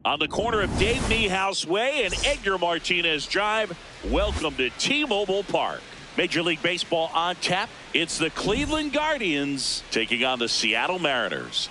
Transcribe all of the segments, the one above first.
On the corner of Dave Niehaus Way and Edgar Martinez Drive, welcome to T-Mobile Park. Major League Baseball on tap. It's the Cleveland Guardians taking on the Seattle Mariners.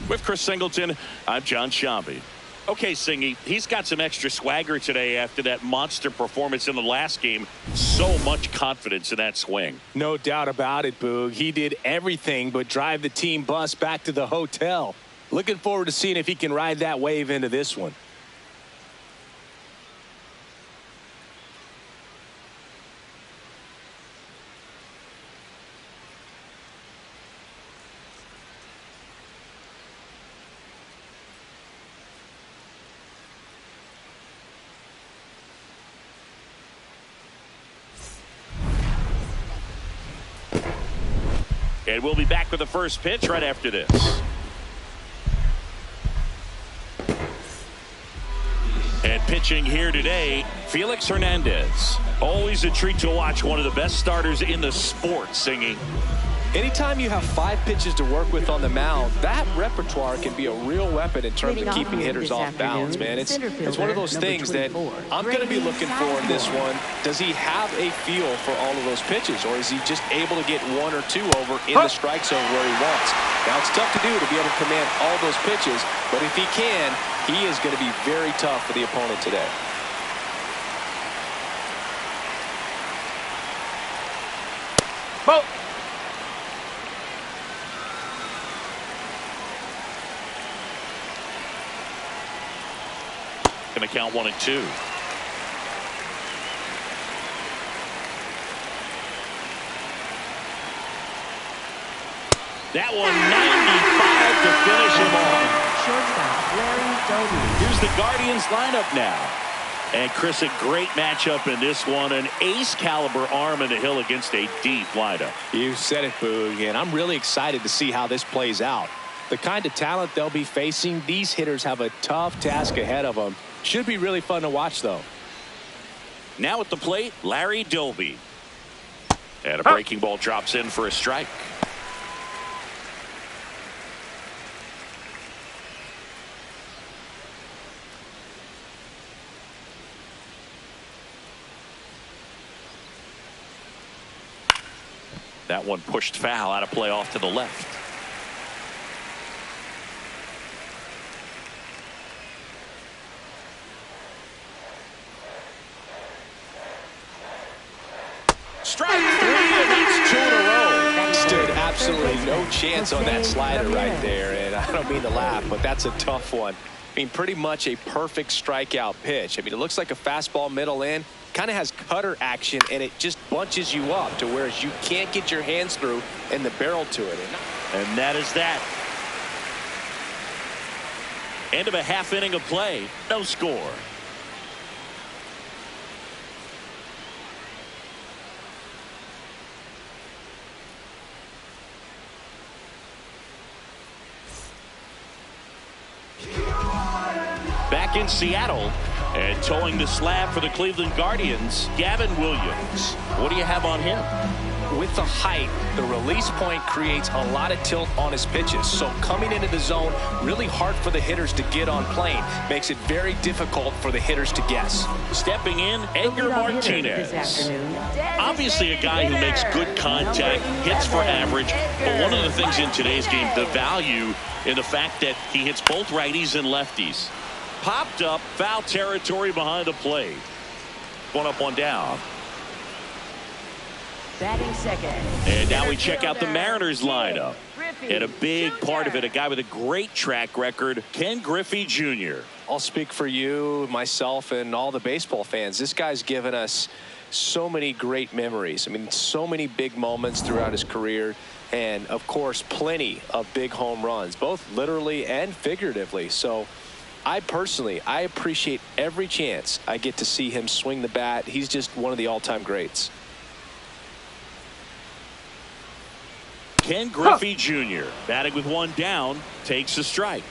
With Chris Singleton, I'm John Shambi. Okay, Singy, he's got some extra swagger today after that monster performance in the last game. So much confidence in that swing. No doubt about it, Boog. He did everything but drive the team bus back to the hotel. Looking forward to seeing if he can ride that wave into this one. And we'll be back with the first pitch right after this. And pitching here today, Felix Hernandez. Always a treat to watch one of the best starters in the sport, Singing. Anytime you have 5 pitches to work with on the mound, that repertoire can be a real weapon in terms of keeping hitters off balance, man. It's one of those things that I'm going to be looking for in this one. Does he have a feel for all of those pitches, or is he just able to get 1 or 2 over in the strike zone where he wants? Now, it's tough to do to be able to command all those pitches, but if he can, he is going to be very tough for the opponent today. Boat. Going to count 1 and 2. That one 95 to finish him off. Shortstop Larry Doby. Here's the Guardians lineup now. And Chris, a great matchup in this one. An ace caliber arm in the hill against a deep lineup. You said it, Boog, and I'm really excited to see how this plays out. The kind of talent they'll be facing, these hitters have a tough task ahead of them. Should be really fun to watch, though. Now at the plate, Larry Doby. And a breaking ball drops in for a strike. That one pushed foul, out of play off to the left. Strike 3, and that's 2 in a row. Stood absolutely no chance on that slider right there, and I don't mean to laugh, but that's a tough one. I mean, pretty much a perfect strikeout pitch. I mean, it looks like a fastball middle in, kind of has cutter action, and it just bunches you up to where you can't get your hands through and the barrel to it. And that is that. End of a half inning of play. No score. Back in Seattle and towing the slab for the Cleveland Guardians, Gavin Williams. What do you have on him? with the height, the release point creates a lot of tilt on his pitches. So coming into the zone, really hard for the hitters to get on plane. Makes it very difficult for the hitters to guess. Stepping in, Edgar Martinez. Obviously a guy who makes good contact, hits for average. But one of the things in today's game, the value in the fact that he hits both righties and lefties. Popped up, foul territory behind the plate. One up, one down. Batting second. And now we check out the Mariners lineup. And a big part of it, a guy with a great track record, Ken Griffey Jr. I'll speak for you, myself, and all the baseball fans. This guy's given us so many great memories. I mean, so many big moments throughout his career. And, of course, plenty of big home runs, both literally and figuratively. So I appreciate every chance I get to see him swing the bat. He's just one of the all-time greats. Ken Griffey Jr. batting with one down, takes a strike.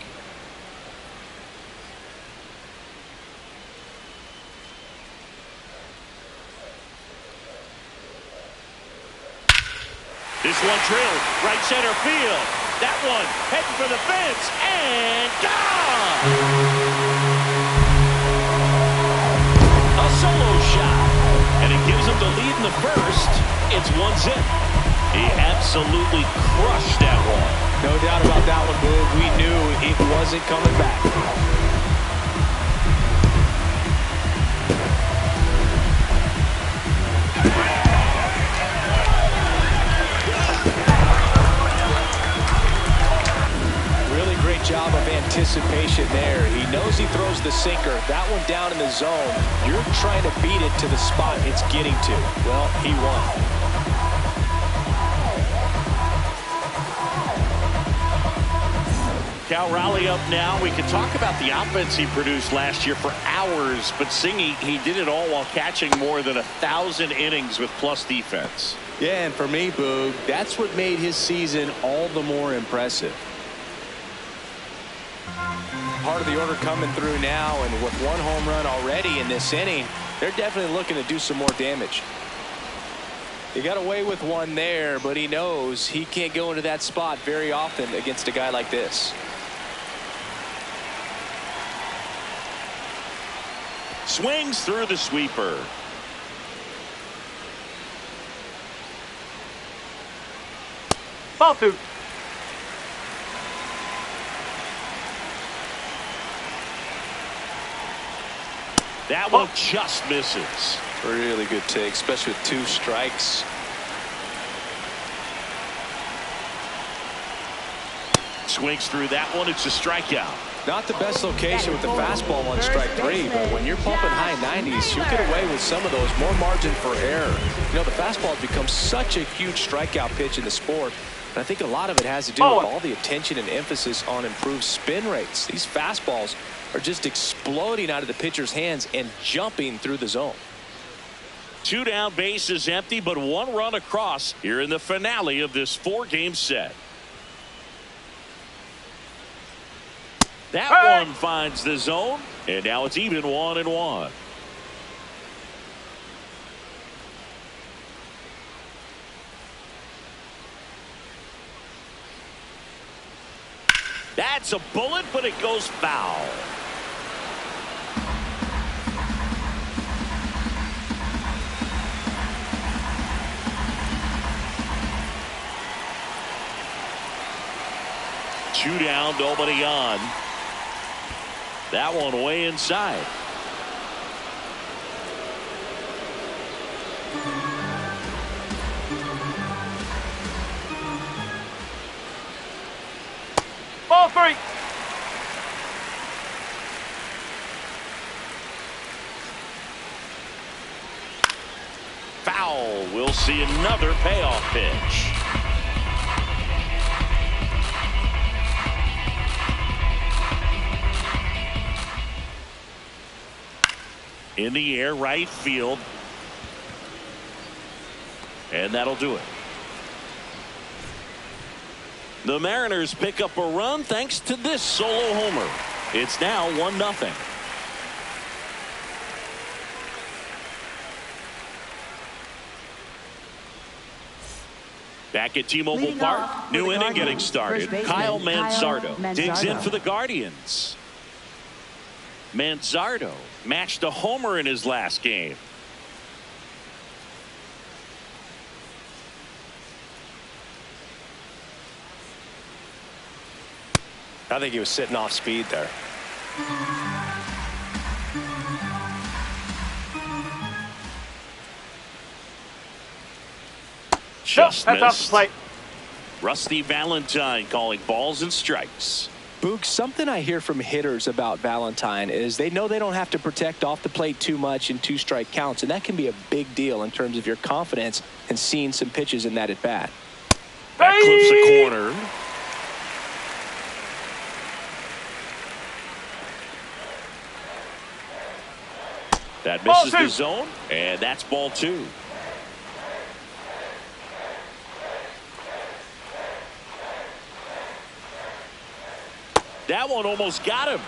This one drilled right center field. That one heading for the fence and gone. A solo shot, and it gives him the lead in the first. It's 1-0. He absolutely crushed that one. No doubt about that one, Boog. We knew it wasn't coming back. Really great job of anticipation there. He knows he throws the sinker. That one down in the zone. You're trying to beat it to the spot it's getting to. Well, he won. Cal Raleigh up now. We can talk about the offense he produced last year for hours, but Singy, he did it all while catching more than 1,000 innings with plus defense. Yeah, and for me, Boog, that's what made his season all the more impressive. Part of the order coming through now, and with one home run already in this inning, they're definitely looking to do some more damage. He got away with one there, but he knows he can't go into that spot very often against a guy like this. Swings through the sweeper. Ball two. That one just misses. Really good take, especially with 2 strikes. Swings through that one. It's a strikeout. Not the best location with the fastball on strike 3, but when you're pumping high 90s, you get away with some of those. More margin for error. You know, the fastball has become such a huge strikeout pitch in the sport. And I think a lot of it has to do with all the attention and emphasis on improved spin rates. These fastballs are just exploding out of the pitcher's hands and jumping through the zone. 2 down, base is empty, but 1 run across here in the finale of this 4-game set. That one finds the zone, and now it's even 1-1. That's a bullet, but it goes foul. Two down, nobody on. That one way inside. Ball three. Foul. We'll see another payoff pitch. In the air, right field. And that'll do it. The Mariners pick up a run thanks to this solo homer. It's now 1-0. Back at T-Mobile Park, new inning getting started. Kyle Manzardo digs in for the Guardians. Manzardo matched a homer in his last game. I think he was sitting off speed there. Just that's off the missed. plate. Rusty Valentine calling balls and strikes. Boog, something I hear from hitters about Valentine is they know they don't have to protect off the plate too much in 2-strike counts, and that can be a big deal in terms of your confidence and seeing some pitches in that at bat. That clips the corner. That misses the zone, and that's ball 2. That one almost got him.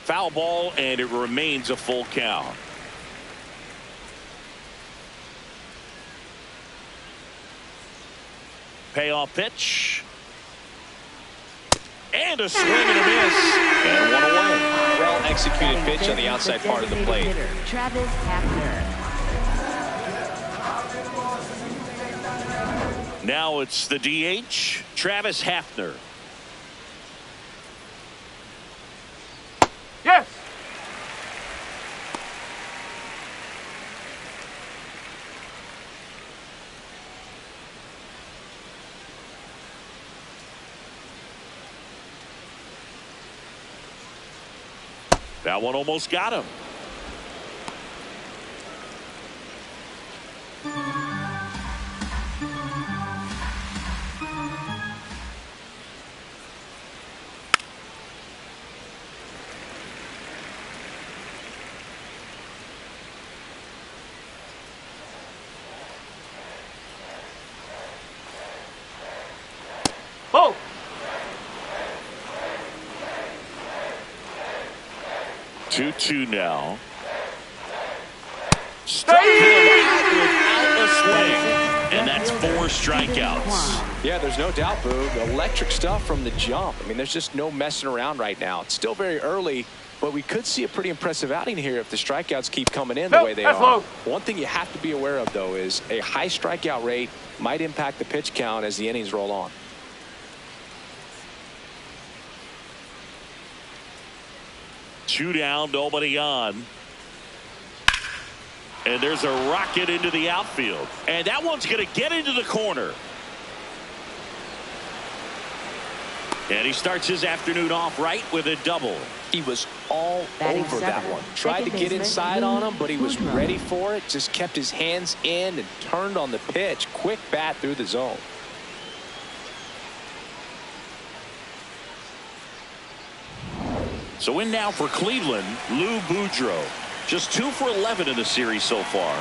Foul ball, and it remains a full count. Payoff pitch. And a swing and a miss. And one away. Well executed pitch on the outside part of the plate. Travis Hafner. Now it's the DH, Travis Hafner. Yes. That one almost got him. Ball. 2-2 now. Struck him out without a swing. And that's 4 strikeouts. Yeah, there's no doubt, Boog. Electric stuff from the jump. I mean, there's just no messing around right now. It's still very early, but we could see a pretty impressive outing here if the strikeouts keep coming in the way they are. Low. One thing you have to be aware of, though, is a high strikeout rate might impact the pitch count as the innings roll on. Two down, nobody on. And there's a rocket into the outfield. And that one's going to get into the corner. And he starts his afternoon off right with a double. He was all over that one. Tried to get inside on him, but he was ready for it. Just kept his hands in and turned on the pitch. Quick bat through the zone. So in now for Cleveland, Lou Boudreau. Just 2 for 11 in the series so far.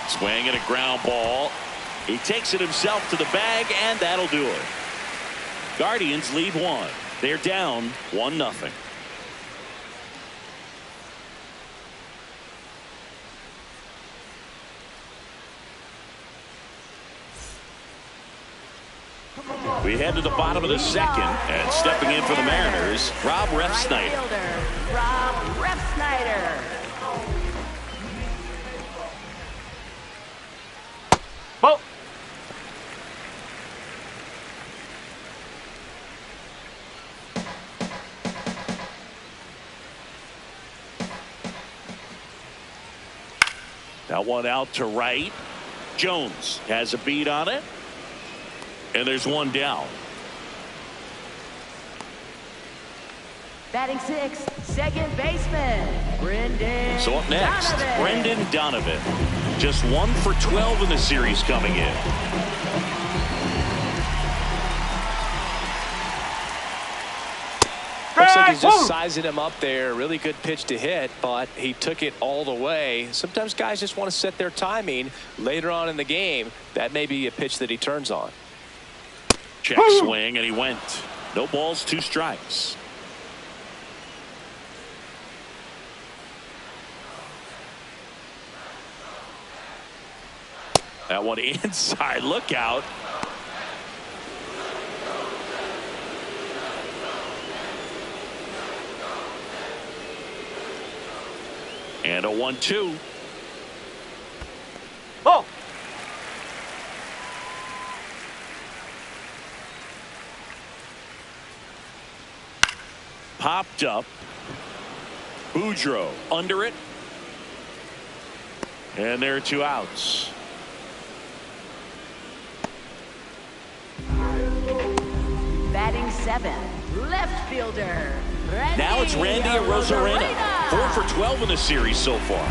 Swing and a ground ball. He takes it himself to the bag, and that'll do it. Guardians lead 1. They're down 1-0. We head to the bottom of the second, and stepping in for the Mariners, Rob Refsnyder. Rob Refsnyder. Ball. That one out to right. Jones has a beat on it. And there's one down. Batting 6th, second baseman, Brendan. So up next, Donovan. Brendan Donovan. Just 1 for 12 in the series coming in. Looks like he's just sizing him up there. Really good pitch to hit, but he took it all the way. Sometimes guys just want to set their timing later on in the game. That may be a pitch that he turns on. Check swing, and he went. No balls, 2 strikes. That one inside. Look out. And a 1-2. Ball. Popped up. Boudreaux under it. And there are 2 outs. Batting 7, left fielder. Now it's Randy Arozarena. 4 for 12 in the series so far.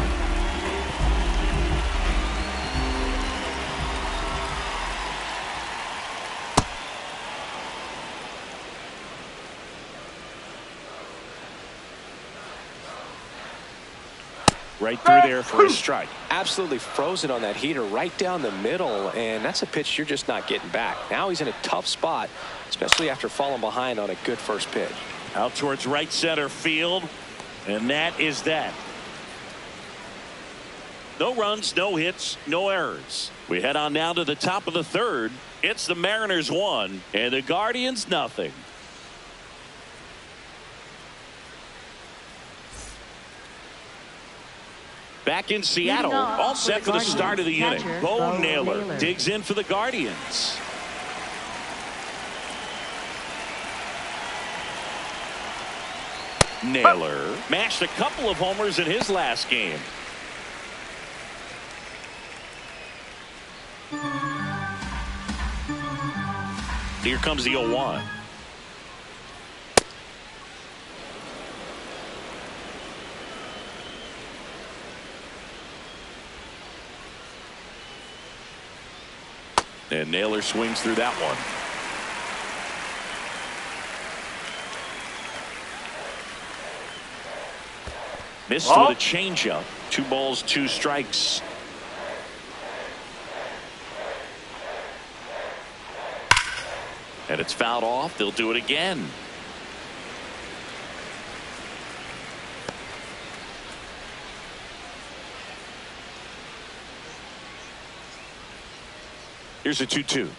Right through there for a strike. Absolutely frozen on that heater right down the middle, and that's a pitch you're just not getting back. Now he's in a tough spot, especially after falling behind on a good first pitch. Out towards right center field, and that is that. No runs, no hits, no errors. We head on now to the top of the 3rd. It's the Mariners 1 and the Guardians nothing. Back in Seattle, all set for the start of the inning. Bo Naylor digs in for the Guardians. Naylor mashed a couple of homers in his last game. Here comes the 0-1. And Naylor swings through that one. Missed with a changeup. 2 balls, 2 strikes. And it's fouled off. They'll do it again. Here's a 2-2.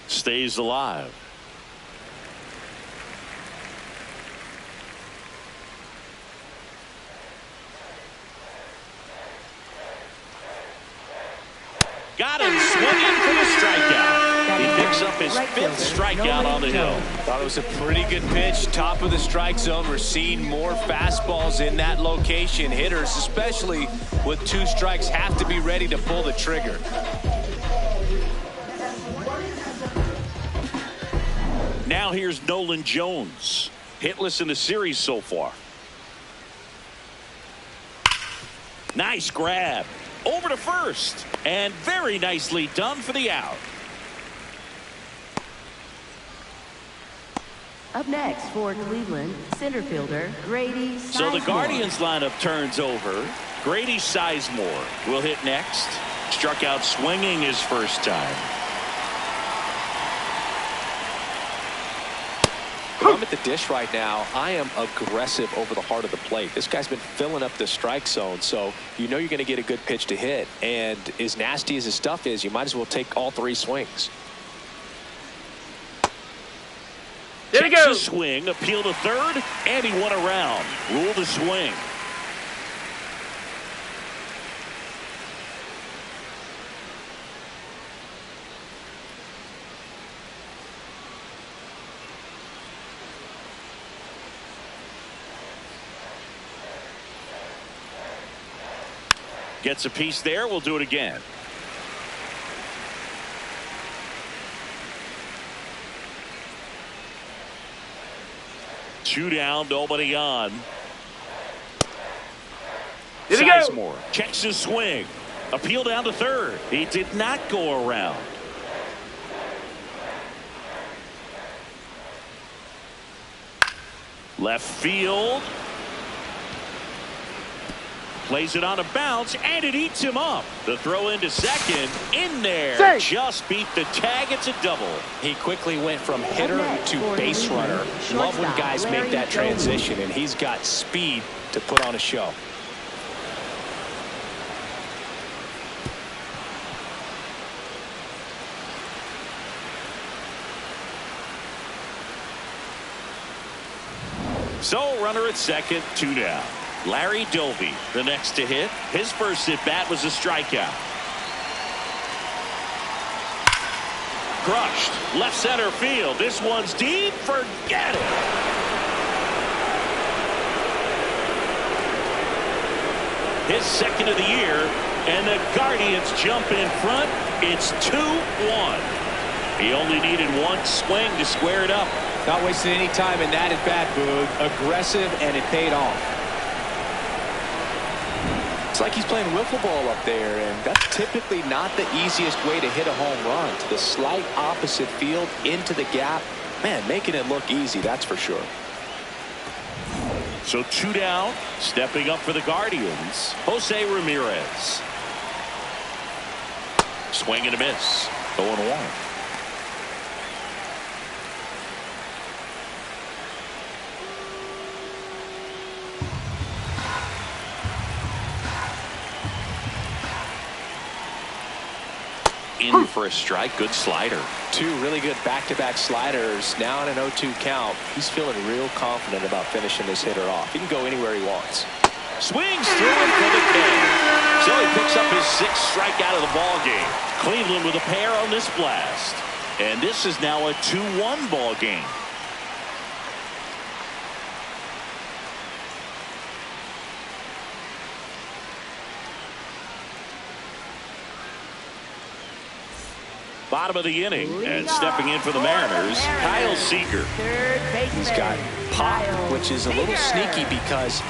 Stays alive. Got him swinging for the strikeout. He picks up his 5th strikeout on the hill. Thought it was a pretty good pitch. Top of the strike zone. We're seeing more fastballs in that location. Hitters, especially with 2 strikes, have to be ready to pull the trigger. Now here's Nolan Jones. Hitless in the series so far. Nice grab. Over to first. And very nicely done for the out. Up next for Cleveland, center fielder Grady Sizemore. So the Guardians lineup turns over. Grady Sizemore will hit next. Struck out swinging his first time. When I'm at the dish right now, I am aggressive over the heart of the plate. This guy's been filling up the strike zone, so you know you're going to get a good pitch to hit. And as nasty as his stuff is, you might as well take all 3 swings. There he goes. A swing, appeal to third, and he won around. Rule the swing. Gets a piece there. We'll do it again. Two down, nobody on. Here we Sizemore checks his swing. Appeal down to third. He did not go around. Left field. Plays it on a bounce, and it eats him up. The throw into second. In there. Safe. Just beat the tag. It's a double. He quickly went from hitter to base runner. Love when guys make that transition, and he's got speed to put on a show. So runner at second, 2 down. Larry Doby, the next to hit. His first at bat was a strikeout. Crushed. Left center field. This one's deep. Forget it. His second of the year, and the Guardians jump in front. It's 2-1. He only needed one swing to square it up. Not wasting any time in that at bat, Boog. Aggressive, and it paid off. It's like he's playing wiffle ball up there, and that's typically not the easiest way to hit a home run. To the slight opposite field, into the gap. Man, making it look easy, that's for sure. So 2 down, stepping up for the Guardians, Jose Ramirez. Swing and a miss. 0-1. In for a strike. Good slider. 2 really good back-to-back sliders. Now in an 0-2 count. He's feeling real confident about finishing this hitter off. He can go anywhere he wants. Swings through it for the K. So he picks up his 6th strikeout of the ball game. Cleveland with a pair on this blast. And this is now a 2-1 ball game. Bottom of the inning, and stepping in for the Mariners, Kyle Seager. He's got pop, which is a little sneaky because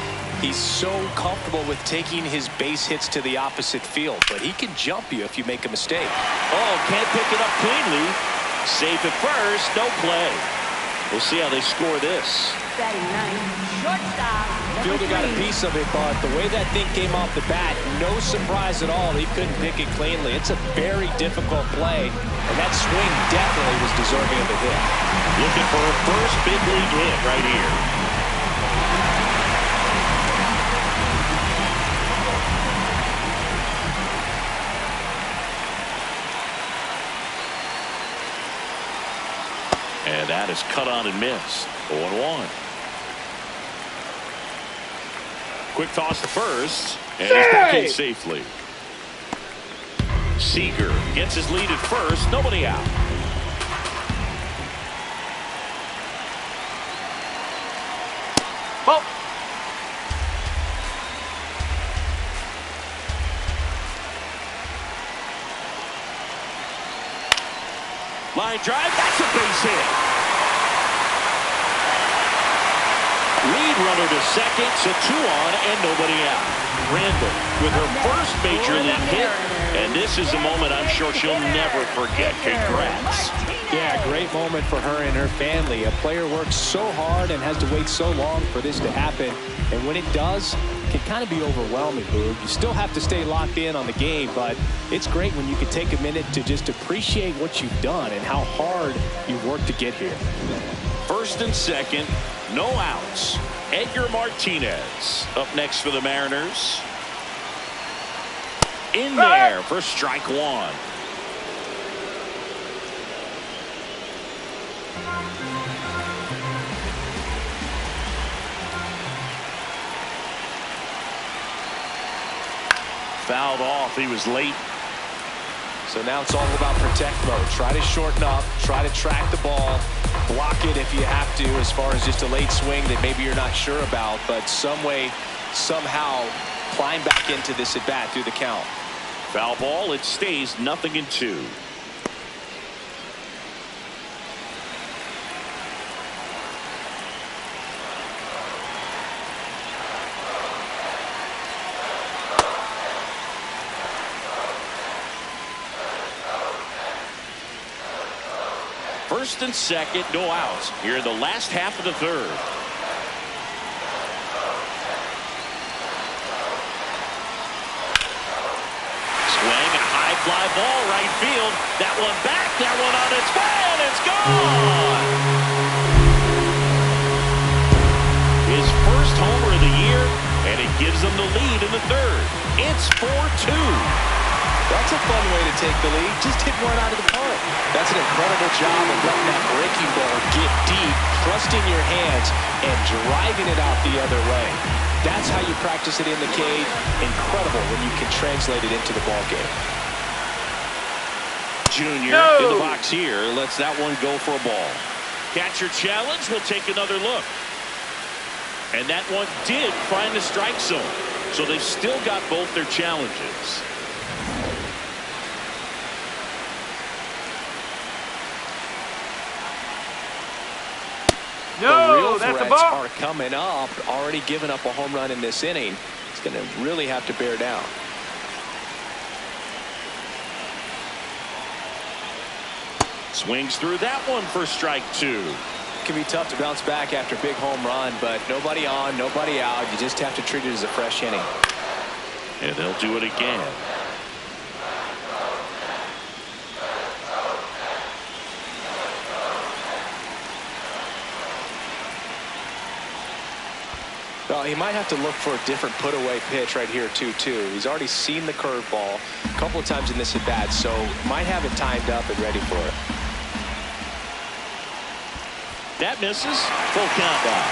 he's so comfortable with taking his base hits to the opposite field, but he can jump you if you make a mistake. Oh, can't pick it up cleanly. Safe at first, no play. We'll see how they score this. Batting ninth, shortstop. Fielder got a piece of it, but the way that thing came off the bat, no surprise at all. He couldn't pick it cleanly. It's a very difficult play, and that swing definitely was deserving of a hit. Looking for a first big league hit right here. And that is cut on and missed. 0-1. Quick toss to first, and he's back in safely. Seager gets his lead at first. Nobody out. Oh. Line drive. That's a base hit. Lead runner to second, so 2 on and nobody out. Randall with her first major league hit, and this is a moment I'm sure she'll never forget. Congrats. Yeah, great moment for her and her family. A player works so hard and has to wait so long for this to happen, and when it does, it can kind of be overwhelming, Boog. You still have to stay locked in on the game, but it's great when you can take a minute to just appreciate what you've done and how hard you've worked to get here. First and second, no outs. Edgar Martinez up next for the Mariners. In there for strike 1. Fouled off. He was late. So now it's all about protect mode. Try to shorten up, try to track the ball, block it if you have to, as far as just a late swing that maybe you're not sure about, but some way, somehow climb back into this at bat through the count. Foul ball. It stays 0-2. First and second, no outs. Here in the last half of the third. fly ball right field. That one back, that one on its way, and it's gone. His first homer of the year, and it gives them the lead in the third. It's 4-2. That's a fun way to take the lead. Just hit one out of the park. That's an incredible job of letting that breaking ball get deep, trusting your hands, and driving it out the other way. That's how you practice it in the cage. Incredible when you can translate it into the ball game. Junior in the box here lets that one go for a ball. Catcher challenge will take another look. And that one did find the strike zone. So they've still got both their challenges. The real that's a threats ball. are coming up. Already giving up a home run in this inning. It's going to really have to bear down. Swings through that one for strike two. It can be tough to bounce back after a big home run, but nobody on, nobody out. You just have to treat it as a fresh inning. And they'll do it again. Well, he might have to look for a different put-away pitch right here, too. He's already seen the curveball a couple of times in this at-bat, so might have it timed up and ready for it. That misses. Full count down.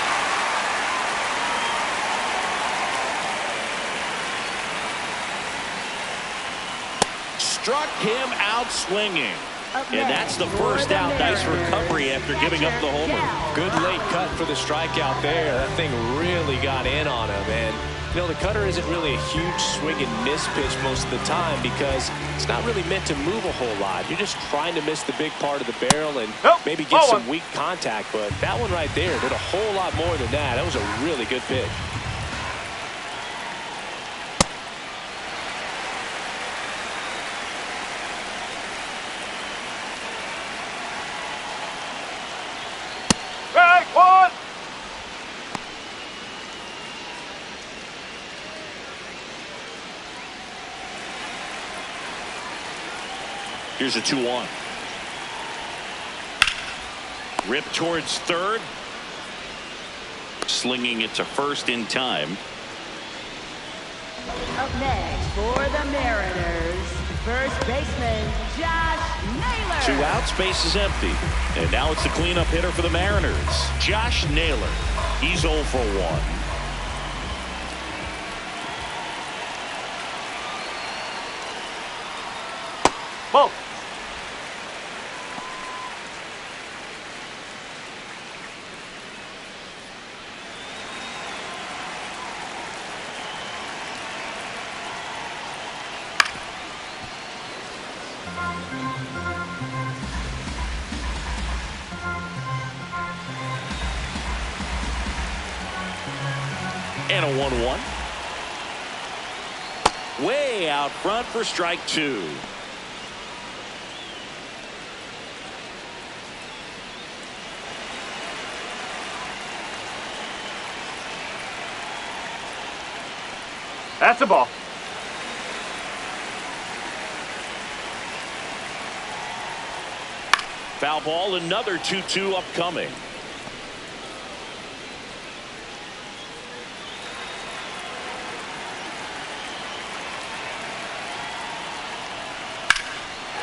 Struck him out swinging. And that's the first out. Nice recovery after giving up the homer. Good late cut for the strikeout there. That thing really got in on him. And, you know, the cutter isn't really a huge swing and miss pitch most of the time because it's not really meant to move a whole lot. You're just trying to miss the big part of the barrel and maybe get some weak contact. But that one right there did a whole lot more than that. That was a really good pitch. Here's a 2-1. Rip towards third. Slinging it to first in time. Up next for the Mariners, first baseman Josh Naylor. 2 outs, base is empty. And now it's the cleanup hitter for the Mariners, Josh Naylor. He's 0 for 1. Ball. And a 1-1. Way out front for strike two. That's a ball. Foul ball, another 2-2 upcoming.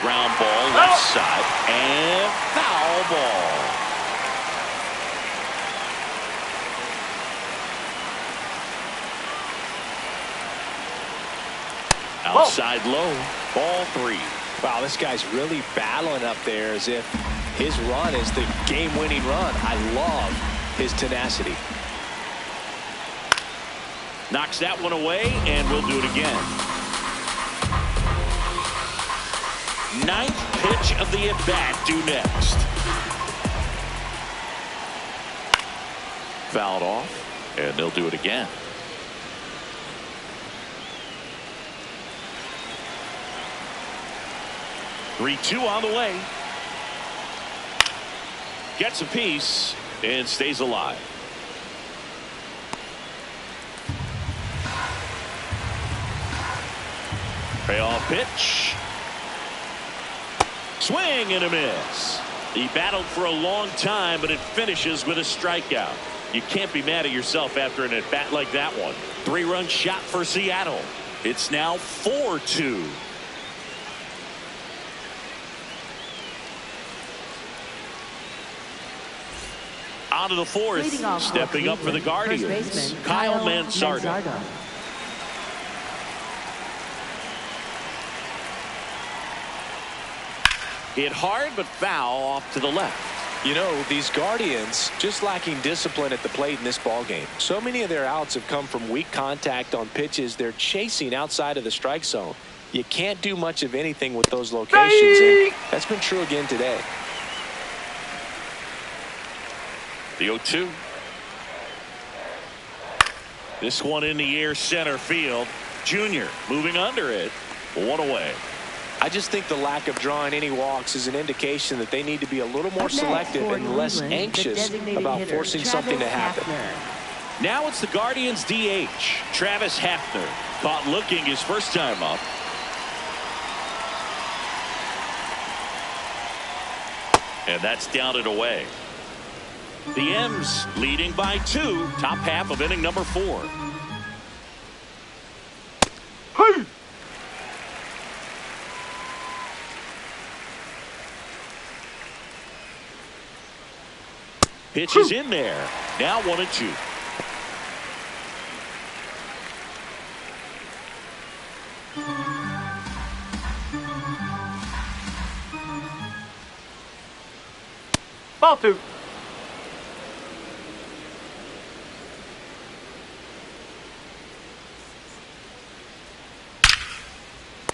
Ground ball, left side, and foul ball. Outside low, ball 3. Wow, this guy's really battling up there as if his run is the game-winning run. I love his tenacity. Knocks that one away, and we'll do it again. 9th pitch of the at-bat due next. Fouled off, and they'll do it again. 3-2 on the way. Gets a piece and stays alive. Payoff pitch. Swing and a miss. He battled for a long time, but it finishes with a strikeout. You can't be mad at yourself after an at-bat like that one. 3-run shot for Seattle. It's now 4-2. On to the fourth. Stepping up for the Guardians, Kyle Mansardo. Hit hard, but foul off to the left. You know, these Guardians just lacking discipline at the plate in this ball game. So many of their outs have come from weak contact on pitches they're chasing outside of the strike zone. You can't do much of anything with those locations, and that's been true again today. The 0-2. This one in the air, center field. Junior moving under it. 1 away. I just think the lack of drawing any walks is an indication that they need to be a little more selective and less anxious about forcing something to happen. Now it's the Guardians DH, Travis Hafner. Caught looking his first time up. And that's down and away. The M's leading by 2, top half of inning number 4. Hey! Pitch is in there. Now 1-2. Ball 2.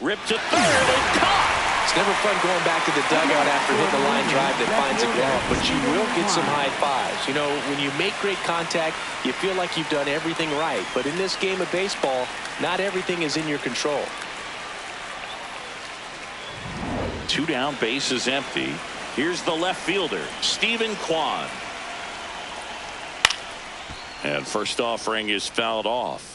Ripped to third and caught. It's never fun going back to the dugout after hitting a line drive that finds a glove, but you will get some high fives. You know, when you make great contact, you feel like you've done everything right. But in this game of baseball, not everything is in your control. 2 down, base is empty. Here's the left fielder, Stephen Kwan. And first offering is fouled off.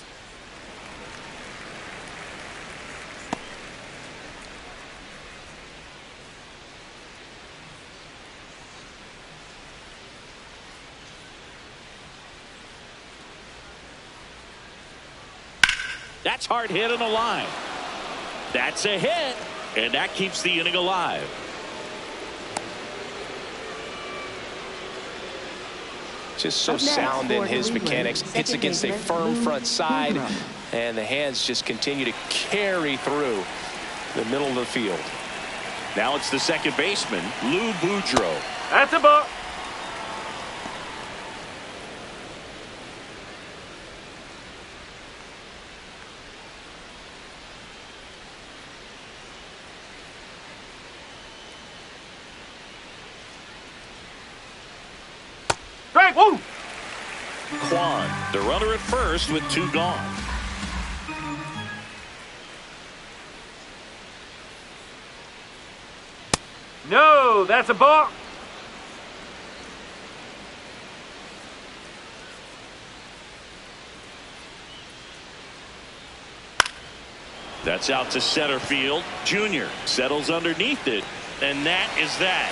That's hard hit on the line. That's a hit, and that keeps the inning alive. Just so sound in his mechanics. Hits against a firm front side, and the hands just continue to carry through the middle of the field. Now it's the second baseman, Lou Boudreau. That's a ball. Strike 1. Kwan, the runner at first with 2 gone. No, that's a ball. That's out to center field. Junior settles underneath it, and that is that.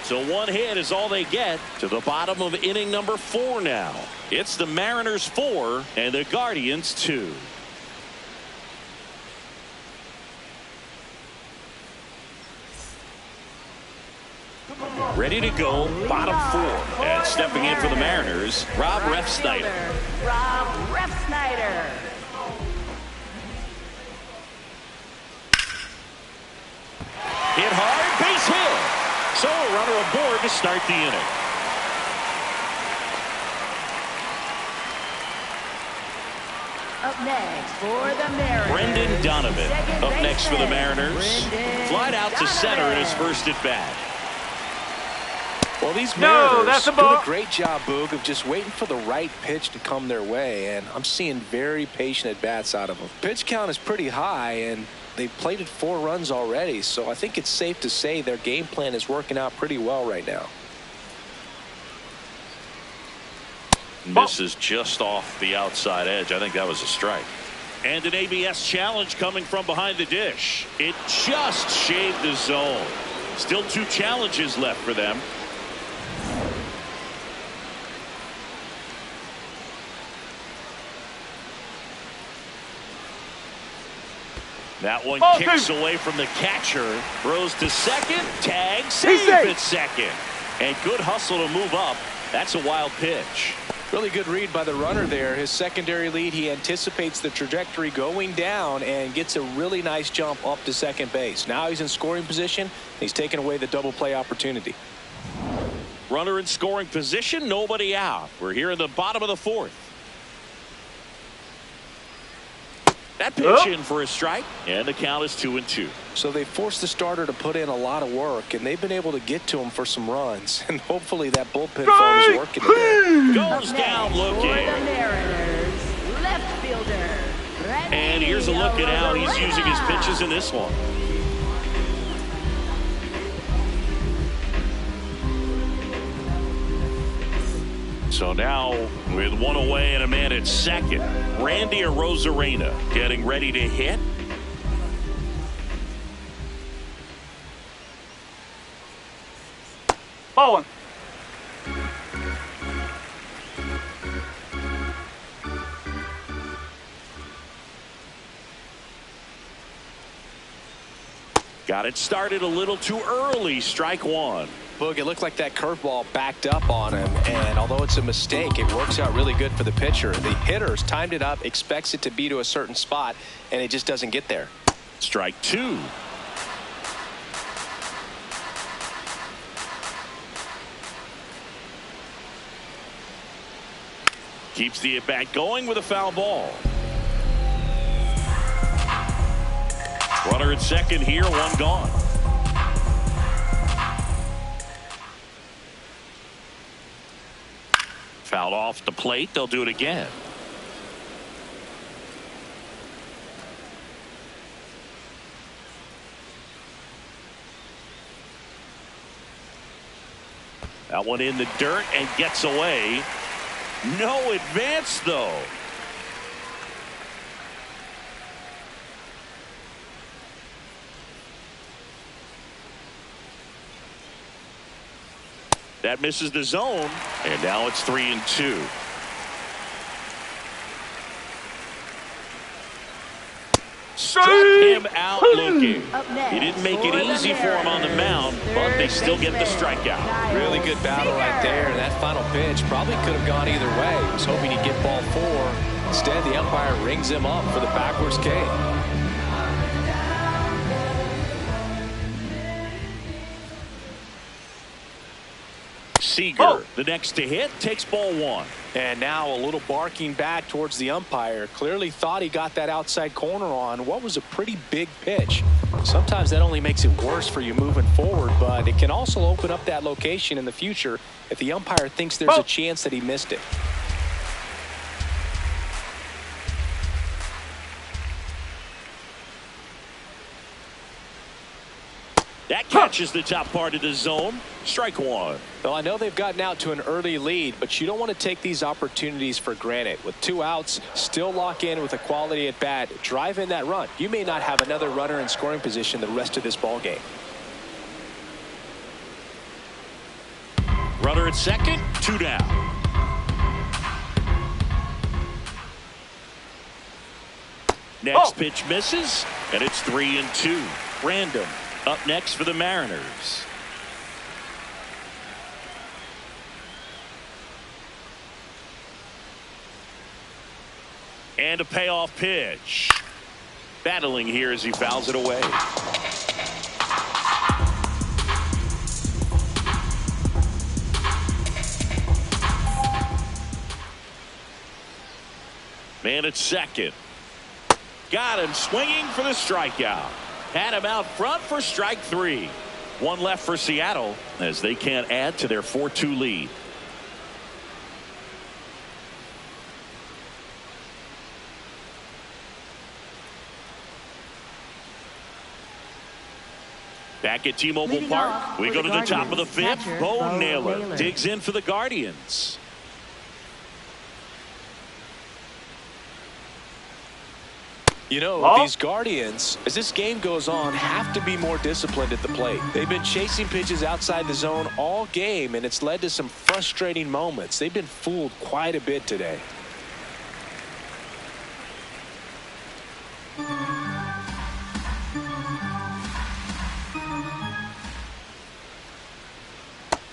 So 1 hit is all they get to the bottom of inning number 4 now. It's the Mariners 4 and the Guardians 2. Ready to go, bottom 4. And stepping in for the Mariners, Rob Refsnyder. Rob Refsnyder. Hit hard, base hit. So a runner aboard to start the inning. Up next for the Mariners, Brendan Donovan up next for the Mariners. Flied out to center in his first at bat. Well, these No, that's Mariners a do ball. a great job, Boog, of just waiting for the right pitch to come their way, and I'm seeing very patient at-bats out of them. Pitch count is pretty high, and they've plated 4 runs already, so I think it's safe to say their game plan is working out pretty well right now. Misses just off the outside edge. I think that was a strike. And an ABS challenge coming from behind the dish. It just shaved the zone. Still 2 challenges left for them. That one kicks away from the catcher. Throws to second. Tag. Save at second. And good hustle to move up. That's a wild pitch. Really good read by the runner there. His secondary lead, he anticipates the trajectory going down and gets a really nice jump up to second base. Now he's in scoring position. He's taking away the double play opportunity. Runner in scoring position, nobody out. We're here in the bottom of the 4th. That pitch in for a strike, and the count is 2-2. So they forced the starter to put in a lot of work, and they've been able to get to him for some runs. And hopefully that bullpen phone is working today. Goes down looking. For the Mariners, left fielder. And here's a look at how he's using his pitches in this one. So now with 1 away and a man at second, Randy Arozarena getting ready to hit. Ball 1. Got it started a little too early. Strike 1. Boog, it looked like that curveball backed up on him, and although it's a mistake, it works out really good for the pitcher. The hitter's timed it up, expects it to be to a certain spot, and it just doesn't get there. Strike 2. Keeps the at-bat going with a foul ball. Runner at second here, 1 gone. Fouled off the plate. They'll do it again. That one in the dirt and gets away. No advance, though. That misses the zone, and now it's 3-2. Struck him out looking. He didn't make it easy for him on the mound, but they still get the strikeout. Really good battle right there. That final pitch probably could have gone either way. He was hoping he'd get ball 4. Instead, the umpire rings him up for the backwards K. Seager, the next to hit, takes ball 1. And now a little barking back towards the umpire. Clearly thought he got that outside corner on what was a pretty big pitch. Sometimes that only makes it worse for you moving forward, but it can also open up that location in the future if the umpire thinks there's a chance that he missed it. That catches the top part of the zone. Strike 1. Well, I know they've gotten out to an early lead, but you don't want to take these opportunities for granted. With 2 outs, still lock in with a quality at bat. Drive in that run. You may not have another runner in scoring position the rest of this ball game. Runner at second, 2 down. Next pitch misses, and it's 3-2. Random up next for the Mariners. And a payoff pitch. Battling here as he fouls it away. Man at second. Got him swinging for the strikeout. Had him out front for strike 3. 1 left for Seattle as they can't add to their 4-2 lead. Back at T-Mobile Park, we go to the top of the 5th. Bo Naylor digs in for the Guardians. You know, Ball. these Guardians, as this game goes on, have to be more disciplined at the plate. They've been chasing pitches outside the zone all game, and it's led to some frustrating moments. They've been fooled quite a bit today.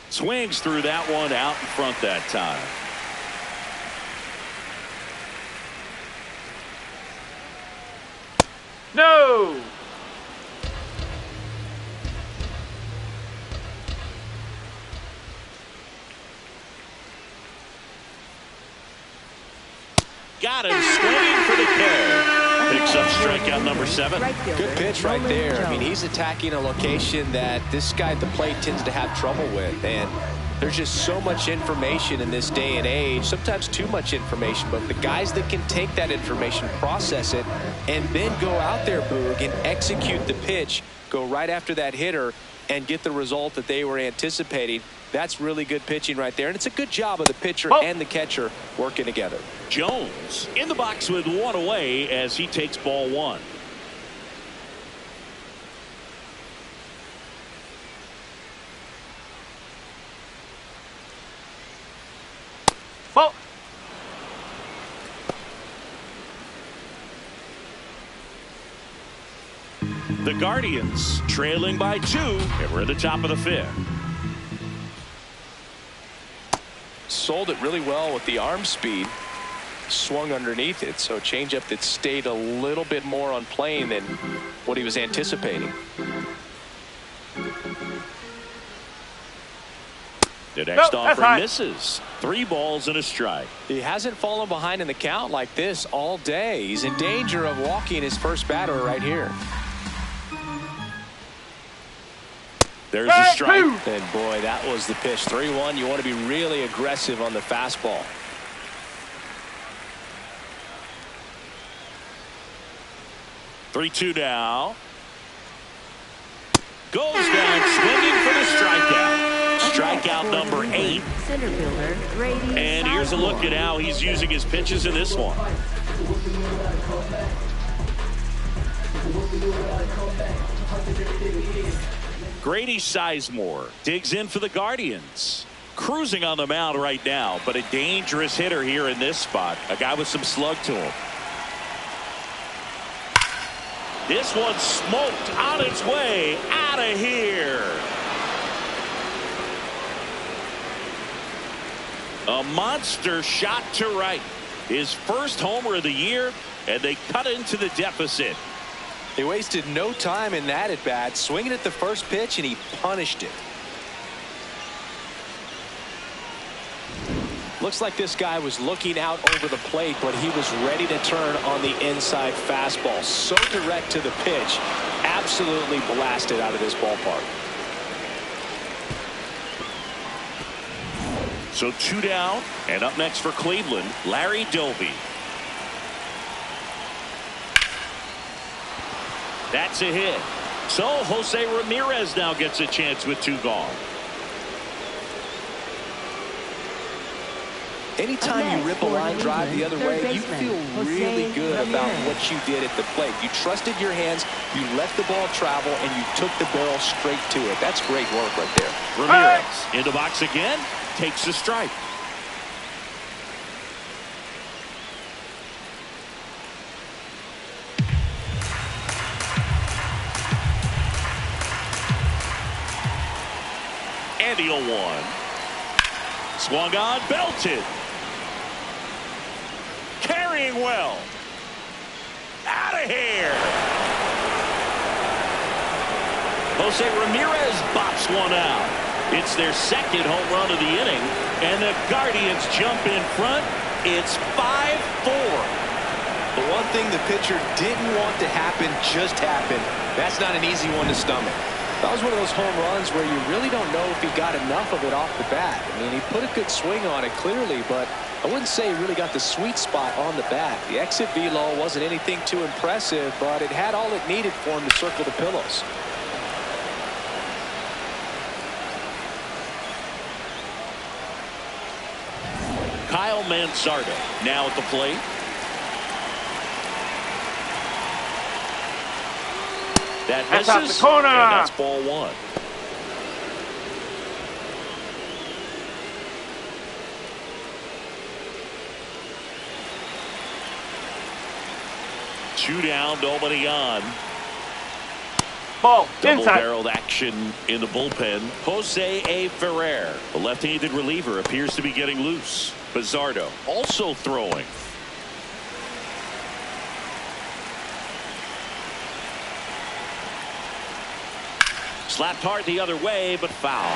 Swings through that one out in front that time. No. Got him swinging for the kill. Picks up strikeout number 7. Good pitch right there. I mean, he's attacking a location that this guy at the plate tends to have trouble with. And there's just so much information in this day and age, sometimes too much information. But the guys that can take that information, process it, and then go out there, Boog, and execute the pitch, go right after that hitter, and get the result that they were anticipating. That's really good pitching right there. And it's a good job of the pitcher and the catcher working together. Jones in the box with 1 away as he takes ball 1. Ball. The Guardians trailing by 2, and we're at the top of the 5th. Sold it really well with the arm speed. Swung underneath it, so changeup that stayed a little bit more on plane than what he was anticipating. The next offer high. misses. 3 balls and a strike. He hasn't fallen behind in the count like this all day. He's in danger of walking his first batter right here. There's a strike. And boy, that was the pitch. 3-1. You want to be really aggressive on the fastball. Three-two now. Goes down swinging for the strikeout. Strikeout number 8. Center fielder, Grady. And here's a look at how he's using his pitches in this one. Grady Sizemore digs in for the Guardians. Cruising on the mound right now, but a dangerous hitter here in this spot. A guy with some slug to him. This one's smoked on its way out of here. A monster shot to right. His first homer of the year, and they cut into the deficit. He wasted no time in that at bat, swinging at the first pitch, and he punished it. Looks like this guy was looking out over the plate, but he was ready to turn on the inside fastball. So direct to the pitch, absolutely blasted out of this ballpark. So 2 down, and up next for Cleveland, Larry Doby. That's a hit. So Jose Ramirez now gets a chance with 2 gone. Anytime you rip a line drive the other way, you feel really good about what you did at the plate. You trusted your hands, you let the ball travel, and you took the barrel straight to it. That's great work right there. Ramirez in the box again, takes a strike. And the 0-1. Swung on, belted. Carrying well. Out of here. Jose Ramirez bops one out. It's their second home run of the inning, and the Guardians jump in front. It's 5-4. The one thing the pitcher didn't want to happen just happened. That's not an easy one to stomach. That was one of those home runs where you really don't know if he got enough of it off the bat. I mean, he put a good swing on it clearly, but I wouldn't say he really got the sweet spot on the bat. The exit velo wasn't anything too impressive, but it had all it needed for him to circle the pillows. Kyle Manzardo now at the plate. That That's out misses, the corner. and that's ball one. Two down, nobody on. Ball inside. Double-barreled action in the bullpen. Jose A. Ferrer, the left-handed reliever, appears to be getting loose. Bizzardo also throwing. Slapped hard the other way, but foul.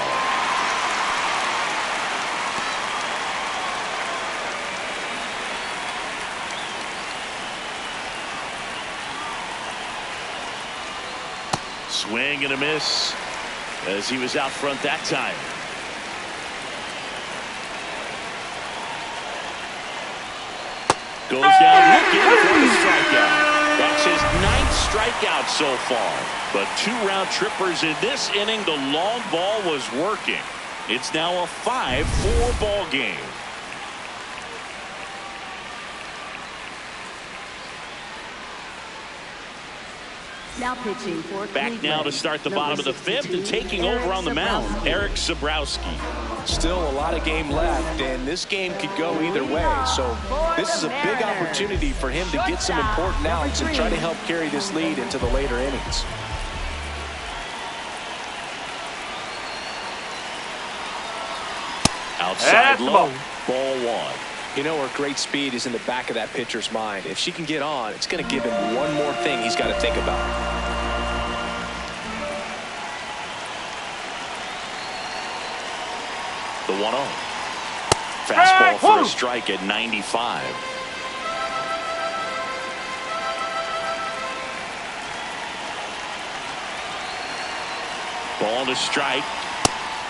Swing and a miss as he was out front that time. Goes down looking for the strikeout. That's his 9th strikeout so far. But 2 round trippers in this inning. The long ball was working. It's now a 5-4 ball game. Now pitching for Back Cleveland, now to start the bottom of the 5th and taking over on the mound, Eric Zabrowski. Still a lot of game left, and this game could go either way. So this is a big opportunity for him to get some important outs and try to help carry this lead into the later innings. Outside low, ball one. You know her great speed is in the back of that pitcher's mind. If she can get on, it's going to give him one more thing he's got to think about. The 1-0. Fastball for a strike at 95. Ball to strike.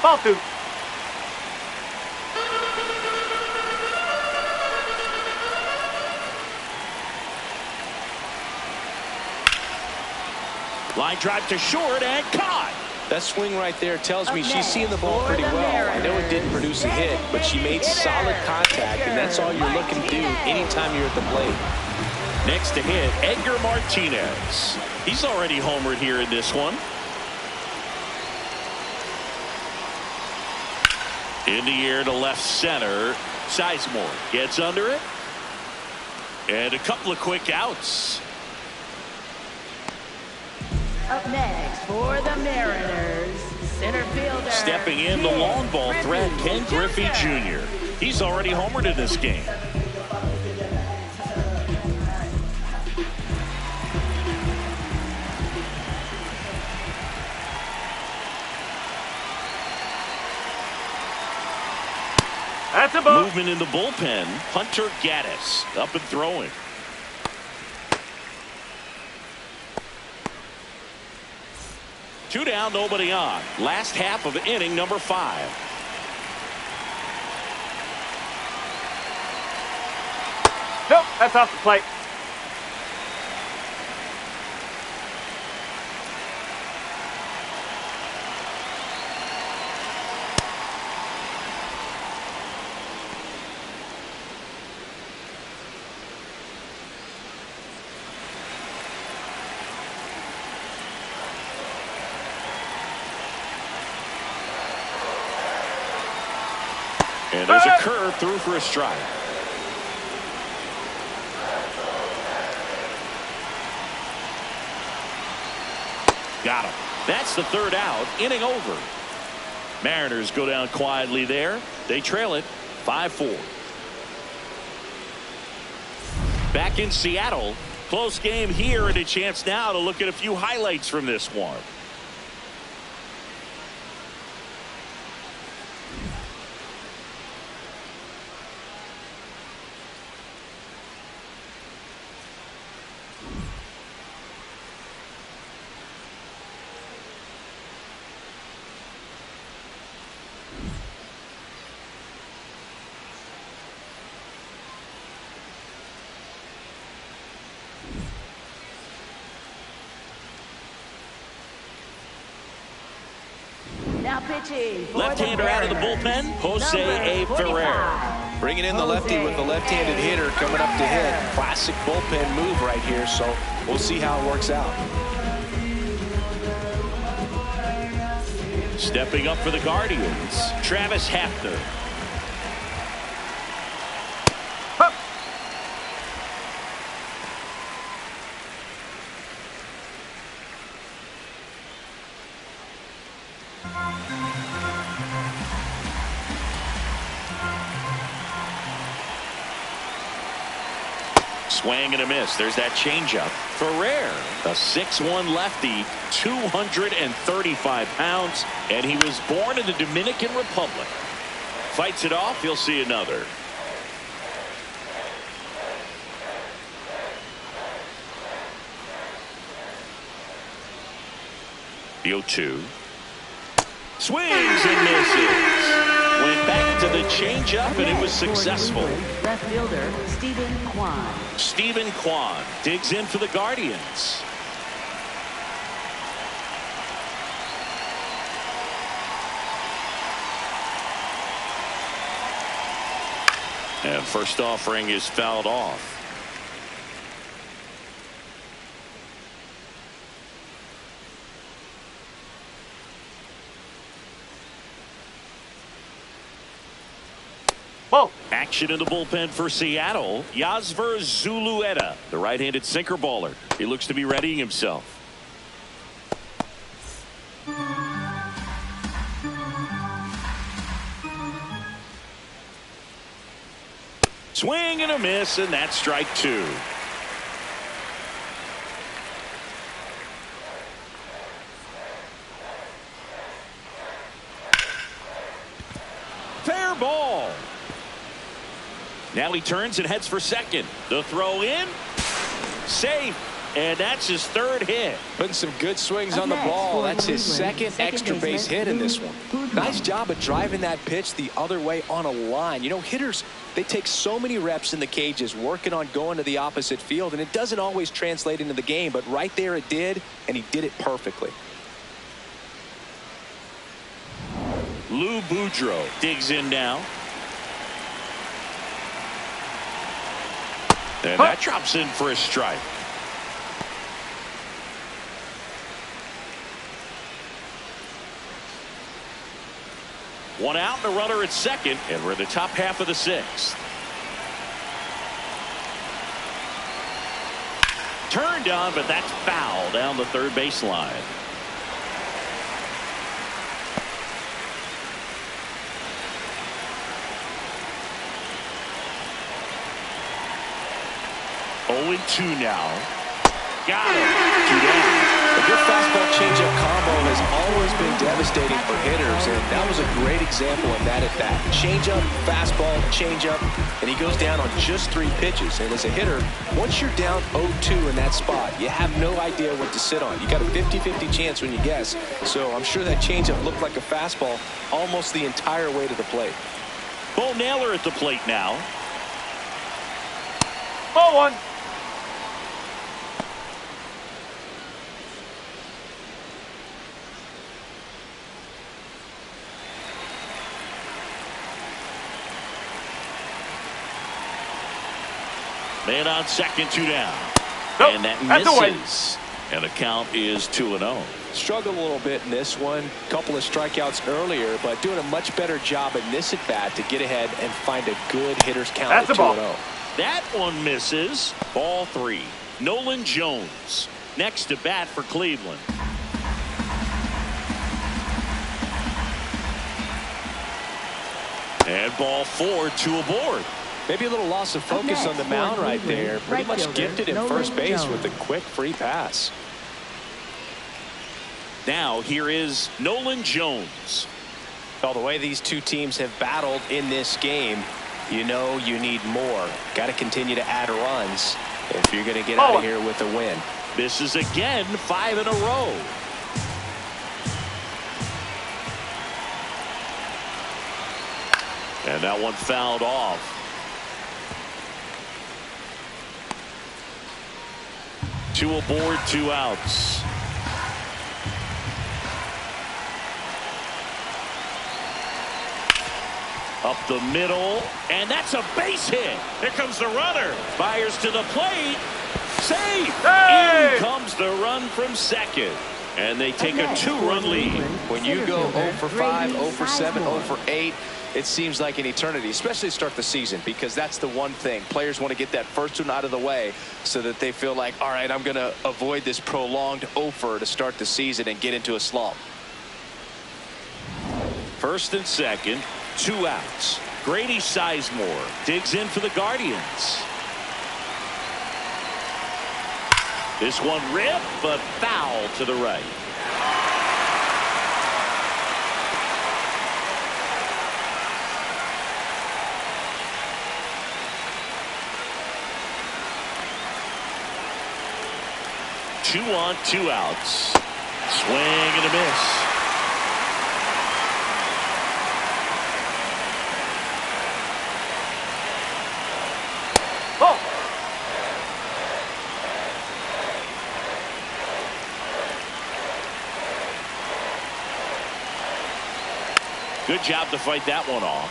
Ball 2. Line drive to short and caught. That swing right there tells me she's seeing the ball pretty well. I know it didn't produce a hit, but she made solid contact, and that's all you're looking to do anytime you're at the plate. Next to hit, Edgar Martinez. He's already homered here in this one. In the air to left center. Sizemore gets under it. And a couple of quick outs. Up next for the Mariners, center fielder. Stepping in, the long ball threat, Ken Griffey Jr. He's already homered in this game. That's a ball. Movement in the bullpen. Hunter Gaddis up and throwing. Two down, nobody on. Last half of inning number 5. Nope, that's off the plate. And there's a curve through for a strike. Got him. That's the 3rd out. Inning over. Mariners go down quietly there. They trail it 5-4. Back in Seattle. Close game here, and a chance now to look at a few highlights from this one. Now pitching for Left-hander the out of the Mariners, bullpen, Jose A. number Ferrer. Bringing in the lefty with the left-handed hitter coming up to hit. Classic bullpen move right here, so we'll see how it works out. Stepping up for the Guardians, Travis Hafner. Swing and a miss. There's that changeup. Ferrer, a 6'1 lefty, 235 pounds, and he was born in the Dominican Republic. Fights it off. He'll see another. The 0-2. Swings and misses. Went back to the changeup, and it was successful. Left fielder, Stephen Kwan. Stephen Kwan digs in for the Guardians. And first offering is fouled off. Ball. Action in the bullpen for Seattle. Yasver Zulueta, the right-handed sinker baller. He looks to be readying himself. Swing and a miss, and that's strike two. Fair ball. Now he turns and heads for second. The throw in. Safe. And that's his third hit. Putting some good swings on the ball. That's his second extra base hit in this one. Nice job of driving that pitch the other way on a line. You know, hitters, they take so many reps in the cages working on going to the opposite field, and it doesn't always translate into the game, but right there it did, and he did it perfectly. Lou Boudreau digs in now. And that drops in for a strike. One out and a runner at second, and we're in the top half of the sixth. Turned on, but that's foul down the third baseline. Oh, 2 now. Got it. 2 down. A good fastball changeup combo has always been devastating for hitters, and that was a great example of that at bat. Changeup, fastball, changeup, and he goes down on just 3 pitches. And as a hitter, once you're down 0-2 in that spot, you have no idea what to sit on. You got a 50-50 chance when you guess. So I'm sure that changeup looked like a fastball almost the entire way to the plate. Bo Naylor at the plate now. Ball 1. Man on second, 2 down. Nope, and that that's a win. misses. And the count is 2-0. Struggled a little bit in this one. Couple of strikeouts earlier, but doing a much better job in this at bat to get ahead and find a good hitter's count That's at a ball. 2-0. That one misses. Ball 3. Nolan Jones next to bat for Cleveland. And ball 4, 2 aboard. Maybe a little loss of focus on the mound right there. Pretty much gifted him first base with a quick free pass. Now here is Nolan Jones. Well, the way these two teams have battled in this game, you know you need more. Got to continue to add runs if you're going to get out of here with a win. This is again 5 in a row. And that one fouled off. Two aboard, 2 outs. Up the middle, and that's a base hit. Here comes the runner. Fires to the plate. Safe. Hey! In comes the run from second. And they take a 2-run lead. When you go 0 for 5, 0 for 7, 0 for 8, it seems like an eternity, especially to start the season, because that's the one thing. Players want to get that first one out of the way so that they feel like, all right, I'm going to avoid this prolonged 0-fer to start the season and get into a slump. First and second, 2 outs. Grady Sizemore digs in for the Guardians. This one ripped, but foul to the right. Two on, 2 outs. Swing and a miss. Oh! Good job to fight that one off.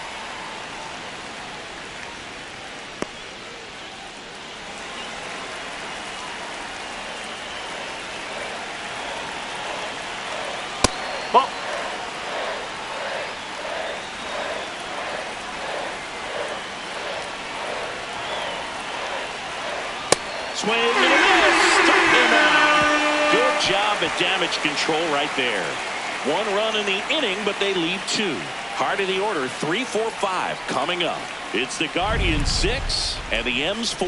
Ball. Swing and a miss. Struck him out. Good job at damage control right there. 1 run in the inning, but they leave 2. Heart of the order, 3, 4, 5 coming up. It's the Guardians 6 and the M's 4.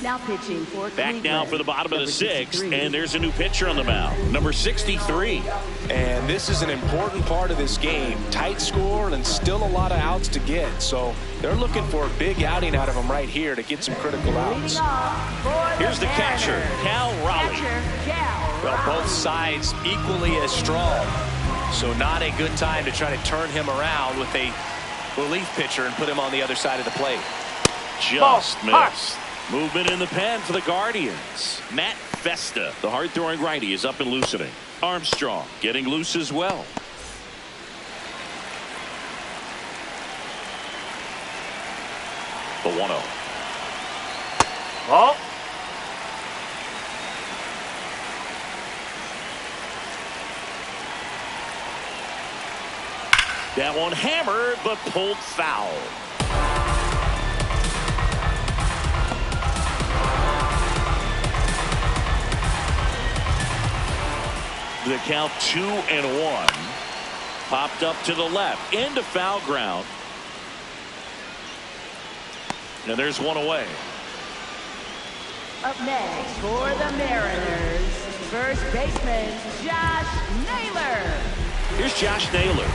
Now pitching for Back now for the bottom of the 6th, 63. and there's a new pitcher on the mound, number 63. And this is an important part of this game. Tight score and still a lot of outs to get. So they're looking for a big outing out of them right here to get some critical outs. Leading off for Here's the catcher, Mariners. Cal Raleigh. Catcher, Cal Well, Raleigh. both sides equally as strong. So not a good time to try to turn him around with a relief pitcher and put him on the other side of the plate. Just Ball. missed. Movement in the pen for the Guardians. Matt Festa, the hard-throwing righty, is up and loosening. Armstrong getting loose as well. The 1-0. Ball. That one hammered, but pulled foul. The count 2-1. Popped up to the left into foul ground. And there's one away. Up next for the Mariners, first baseman Josh Naylor. Here's Josh Naylor.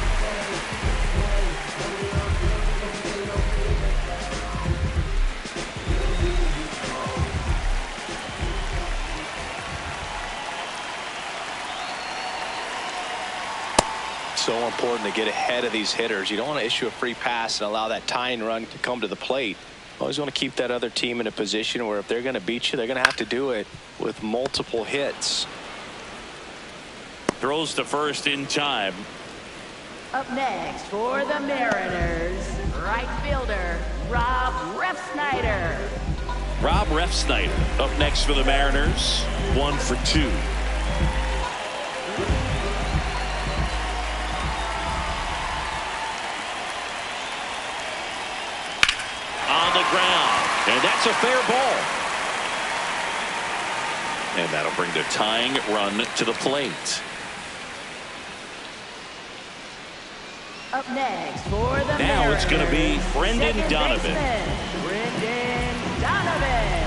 So important to get ahead of these hitters. You don't want to issue a free pass and allow that tying run to come to the plate. Always want to keep that other team in a position where if they're going to beat you, they're going to have to do it with multiple hits. Throws to first in time. Up next for the Mariners, right fielder Rob Refsnyder. Rob Refsnyder up next for the Mariners. 1 for 2. On the ground, and that's a fair ball. And that'll bring the tying run to the plate. Up next for the Now it's going to be Mariners, Brendan second Donovan. baseman, Brendan Donovan.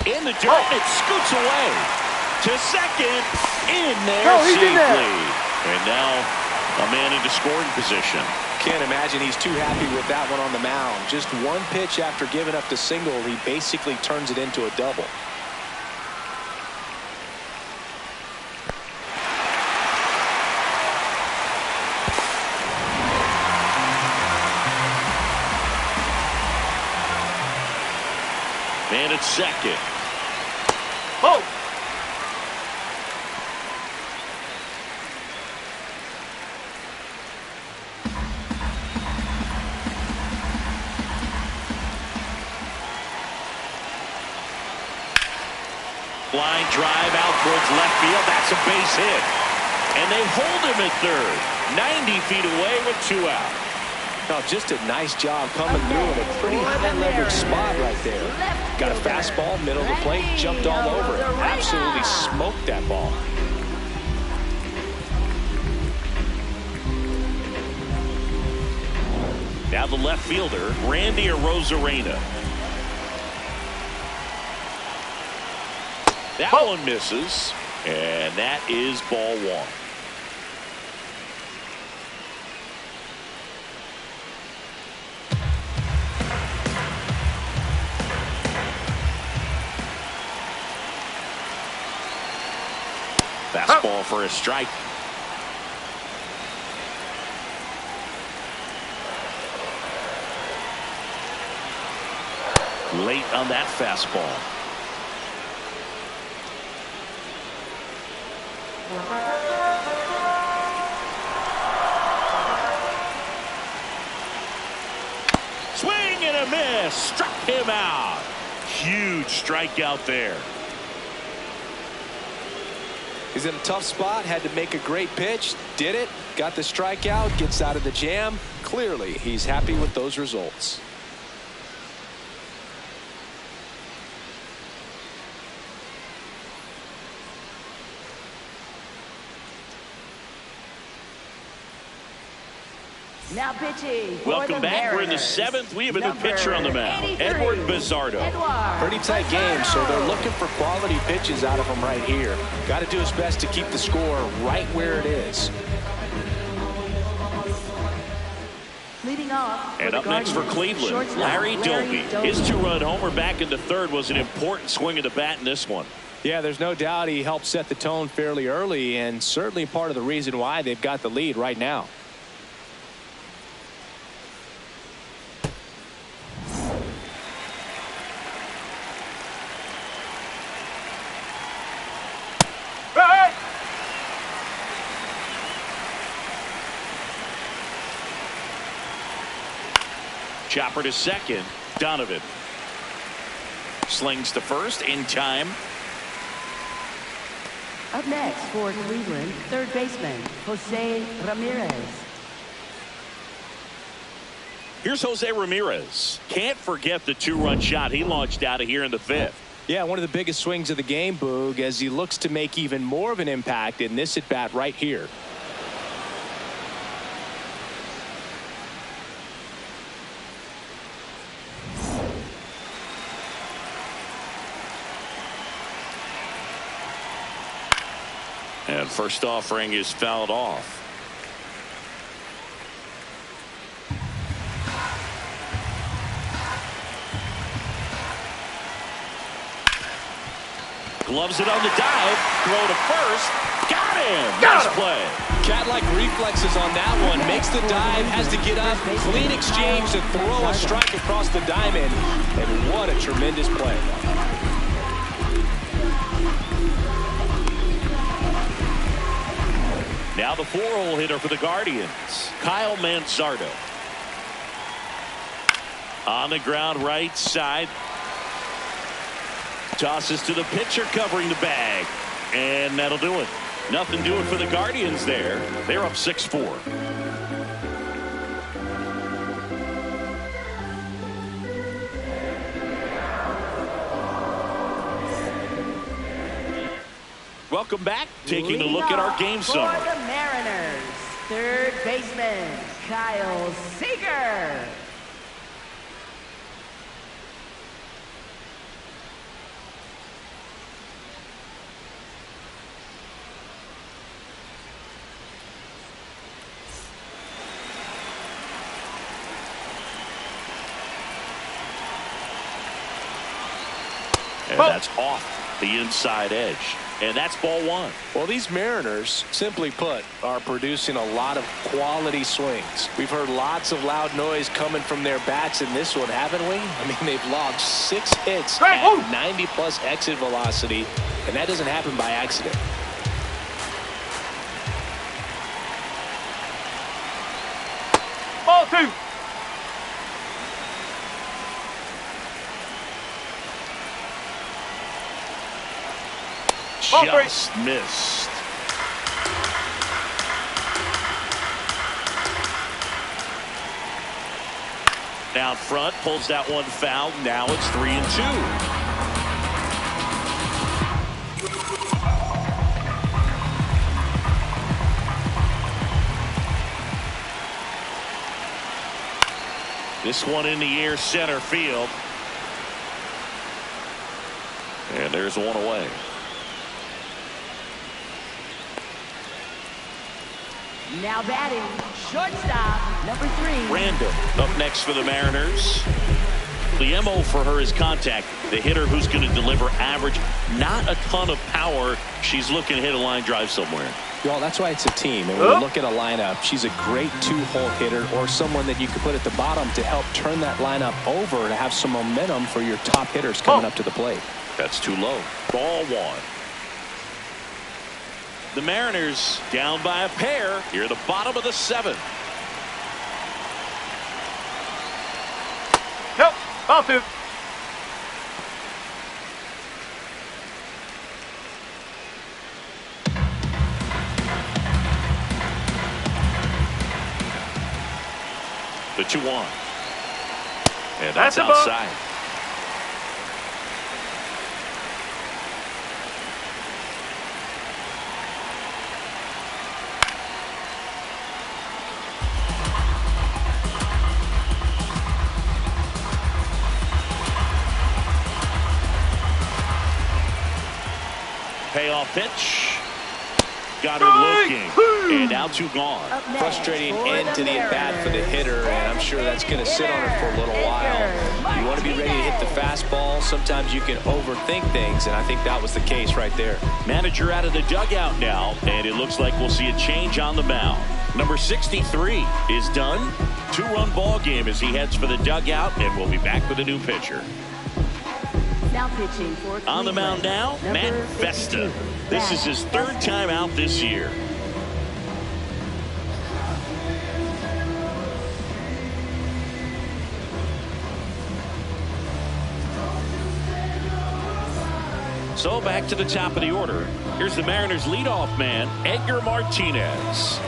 In the dirt, it scoots away to second, in there No, he's safely. in there. And now a man into scoring position. Can't imagine he's too happy with that one on the mound. Just one pitch after giving up the single, he basically turns it into a double. And it's second. Oh! Line drive out towards left field. That's a base hit. And they hold him at third. 90 feet away with 2 out. No, just a nice job coming through in a pretty high leverage spot right there. Got a fastball, middle of the plate, jumped all over it. Absolutely smoked that ball. Now the left fielder, Randy Arozarena. That one misses, and that is ball 1. Fastball for a strike. Late on that fastball. Swing and a miss. Struck him out. Huge strikeout there. He's in a tough spot, had to make a great pitch, did it, got the strikeout, gets out of the jam. Clearly, he's happy with those results. Now pitching. Welcome back. We're in the 7th. We have a new pitcher on the mound, Edward Bizzardo. Pretty tight game, so they're looking for quality pitches out of him right here. Got to do his best to keep the score right where it is. Leading off. And up next for Cleveland, Larry Doby. His 2-run homer back into third was an important swing of the bat in this one. Yeah, there's no doubt he helped set the tone fairly early, and certainly part of the reason why they've got the lead right now. Chopper to second. Donovan slings to first in time. Up next for Cleveland, third baseman Jose Ramirez. Here's Jose Ramirez. Can't forget the 2-run shot he launched out of here in the 5th. Yeah, one of the biggest swings of the game, Boog, as he looks to make even more of an impact in this at bat right here. And first offering is fouled off. Gloves it on the dive. Throw to first. Got him. Nice play. Cat-like reflexes on that one. Makes the dive. Has to get up. Clean exchange to throw a strike across the diamond. And what a tremendous play. Now the 4-hole hitter for the Guardians, Kyle Manzardo. On the ground right side. Tosses to the pitcher covering the bag. And that'll do it. Nothing doing for the Guardians there. They're up 6-4. Welcome back. Taking a look at our game summary. For the Mariners, third baseman Kyle Seager. That's off the inside edge. And that's ball one. Well, these Mariners, simply put, are producing a lot of quality swings. We've heard lots of loud noise coming from their bats in this one, haven't we? I mean, they've logged 6 hits at 90+ exit velocity, and that doesn't happen by accident. Ball 2. Just missed. Down front, pulls that one foul. Now it's 3-2. This one in the air, center field. And there's one away. Now batting, shortstop, number 3. Random up next for the Mariners. The MO for her is contact. The hitter who's going to deliver average, not a ton of power. She's looking to hit a line drive somewhere. Well, that's why it's a team. And when you look at a lineup, she's a great 2-hole hitter or someone that you could put at the bottom to help turn that lineup over to have some momentum for your top hitters coming up to the plate. That's too low. Ball 1. The Mariners down by a pair here at the bottom of the 7th. Nope. Ball 2. The 2-1. And that's outside. Payoff pitch. Got her looking. And now 2 gone. Frustrating end to the at-bat for the hitter, and I'm sure that's going to sit on her for a little while. You want to be ready to hit the fastball. Sometimes you can overthink things, and I think that was the case right there. Manager out of the dugout now, and it looks like we'll see a change on the mound. Number 63 is done. 2-run ball game as he heads for the dugout, and we'll be back with a new pitcher. Now pitching for on the mound now, Matt Vesta. This is his 3rd time out this year. So back to the top of the order. Here's the Mariners leadoff man, Edgar Martinez.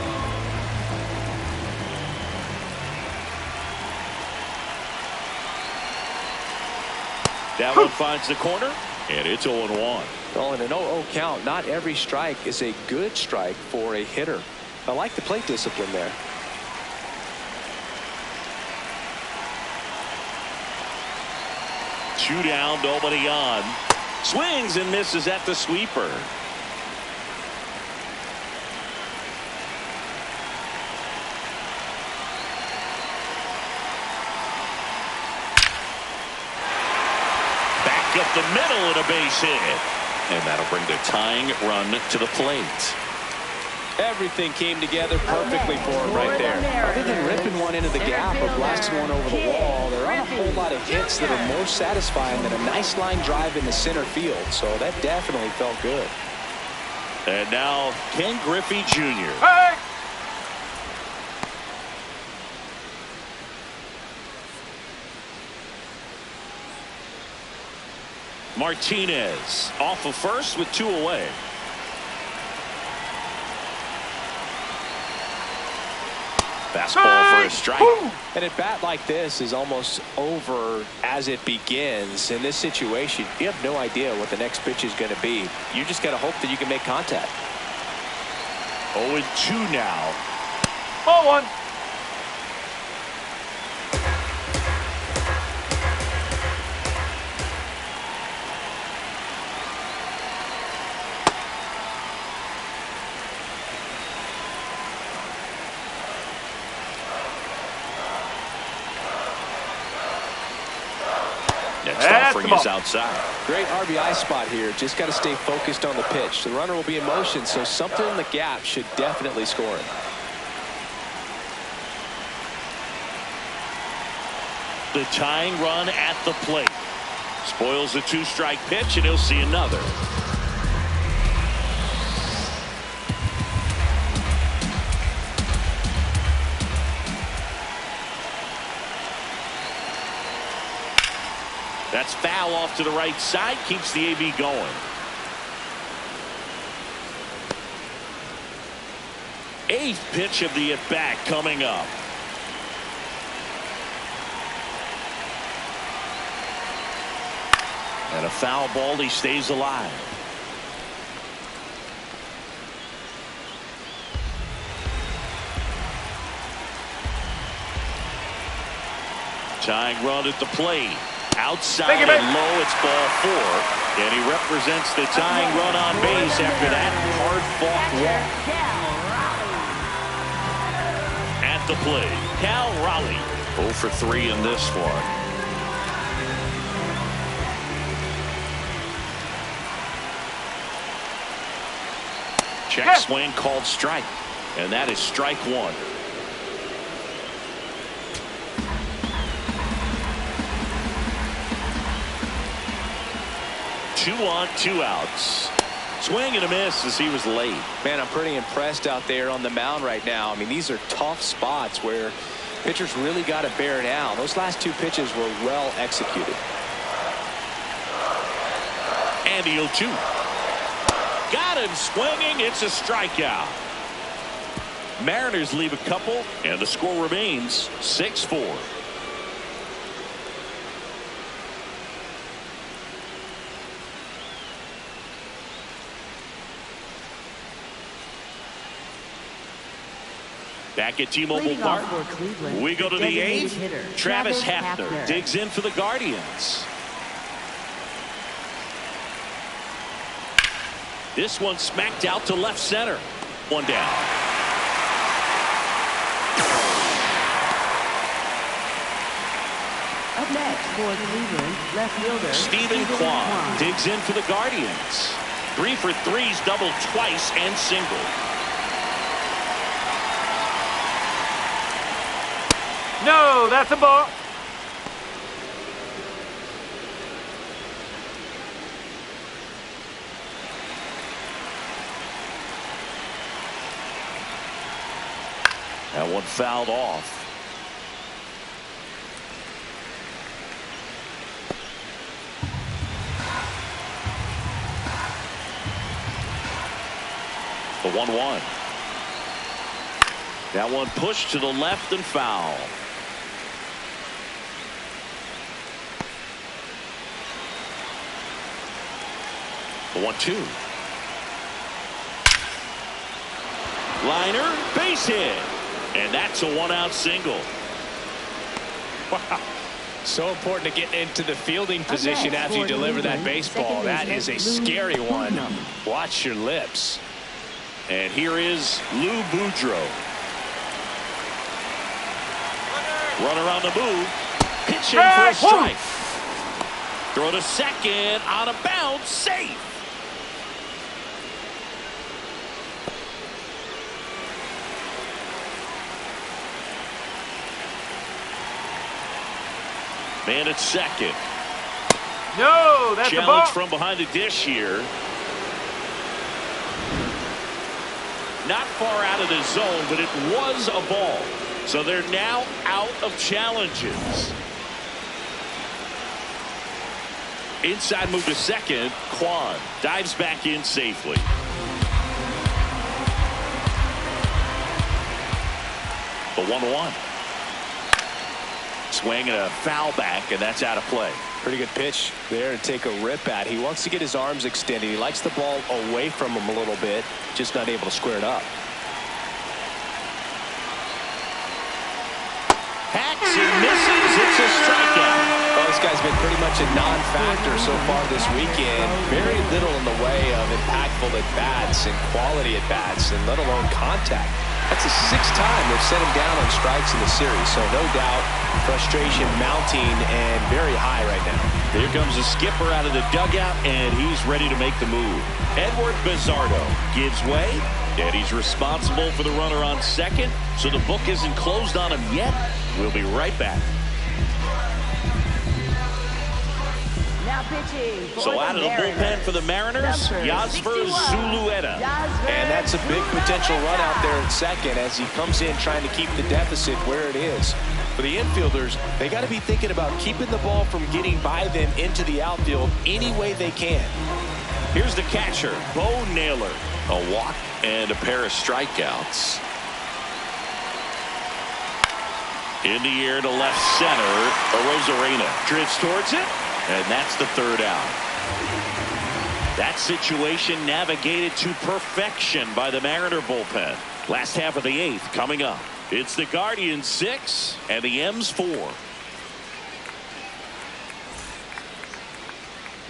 That one finds the corner, and it's 0-1. Well, in an 0-0 count, not every strike is a good strike for a hitter. I like the plate discipline there. Two down, nobody on. Swings and misses at the sweeper. Up the middle and a base hit. And that'll bring the tying run to the plate. Everything came together perfectly for him right there. Other than ripping one into the gap or blasting one over the wall, there aren't a whole lot of hits that are more satisfying than a nice line drive in the center field. So that definitely felt good. And now Ken Griffey Jr. Hey! Martinez off of first with 2 away. Fastball for a strike. And a bat like this is almost over as it begins. In this situation, you have no idea what the next pitch is going to be. You just got to hope that you can make contact. 0-2 now. Ball 1. Next That's offering is outside. Great RBI spot here. Just got to stay focused on the pitch. The runner will be in motion, so something in the gap should definitely score him. The tying run at the plate. Spoils a two-strike pitch, and he'll see another. That's foul off to the right side. Keeps the AB going. Eighth pitch of the at-bat coming up. And a foul ball. He stays alive. Tying run at the plate. Outside and low, it's ball 4. And he represents the tying run on base after that hard-fought walk. At the plate, Cal Raleigh. 0 for 3 in this one. Check swing called strike. And that is strike 1. 2 on, 2 outs. Swing and a miss as he was late. Man, I'm pretty impressed out there on the mound right now. I mean, these are tough spots where pitchers really got to bear down. Those last 2 pitches were well executed. And the 0-2. Got him swinging. It's a strikeout. Mariners leave a couple, and the score remains 6-4. Back at T-Mobile Park, we go to the 8th. Travis Hafner digs in for the Guardians. This one smacked out to left center. 1 down. Up next for Cleveland, left fielder Stephen Kwan digs in for the Guardians. 3 for 3's doubled twice and single. No, that's a ball. That one fouled off. The 1-1. That one pushed to the left and foul. The 1-2. Liner, base hit. And that's a 1-out single. Wow. So important to get into the fielding position after you deliver that baseball. That is a scary one. Watch your lips. And here is Lou Boudreau. Runner on the move. Pitching for a strike. Throw to second. On a bounce. Safe. Man at second. No, that's a ball. Challenge from behind the dish here. Not far out of the zone, but it was a ball. So they're now out of challenges. Inside move to second. Kwan dives back in safely. The 1-1. Swing and a foul back, and that's out of play. Pretty good pitch there to take a rip at. He wants to get his arms extended. He likes the ball away from him a little bit, just not able to square it up. Hacks and misses. It's a strikeout. Well, this guy's been pretty much a non-factor so far this weekend. Very little in the way of impactful at-bats and quality at-bats, and let alone contact. That's the 6th time they've set him down on strikes in the series, so no doubt frustration mounting and very high right now. Here comes the skipper out of the dugout, and he's ready to make the move. Edward Bizzardo gives way, and he's responsible for the runner on second, so the book isn't closed on him yet. We'll be right back. Now pitching for So out of the bullpen for the Mariners, Yasver Zulueta. And that's a big potential run out there at second as he comes in trying to keep the deficit where it is. For the infielders, they got to be thinking about keeping the ball from getting by them into the outfield any way they can. Here's the catcher, Bo Naylor. A walk and a pair of strikeouts. In the air to left center, Arozarena drifts towards it, and that's the 3rd out. That situation navigated to perfection by the Mariner bullpen. Last half of the 8th coming up. It's the Guardians 6 and the M's 4.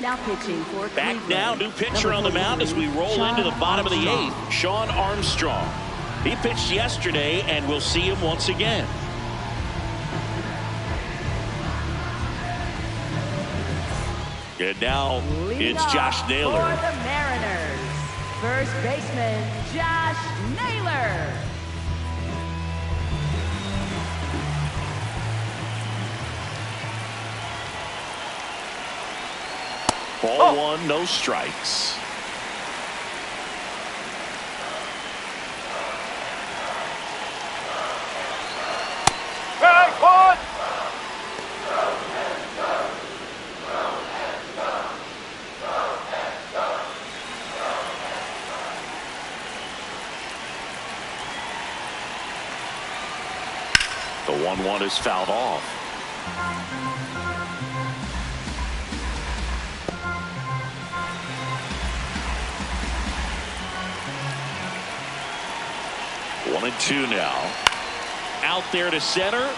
Now pitching for Back Cleveland. now, new pitcher on the mound as we roll into the bottom of the 8th. Sean Armstrong. He pitched yesterday, and we'll see him once again. And now it's Josh Naylor. For the Mariners, first baseman Josh Naylor. Ball 1, no strikes. Strike one. The 1-1 is fouled off. One and 2 now. Out there to center.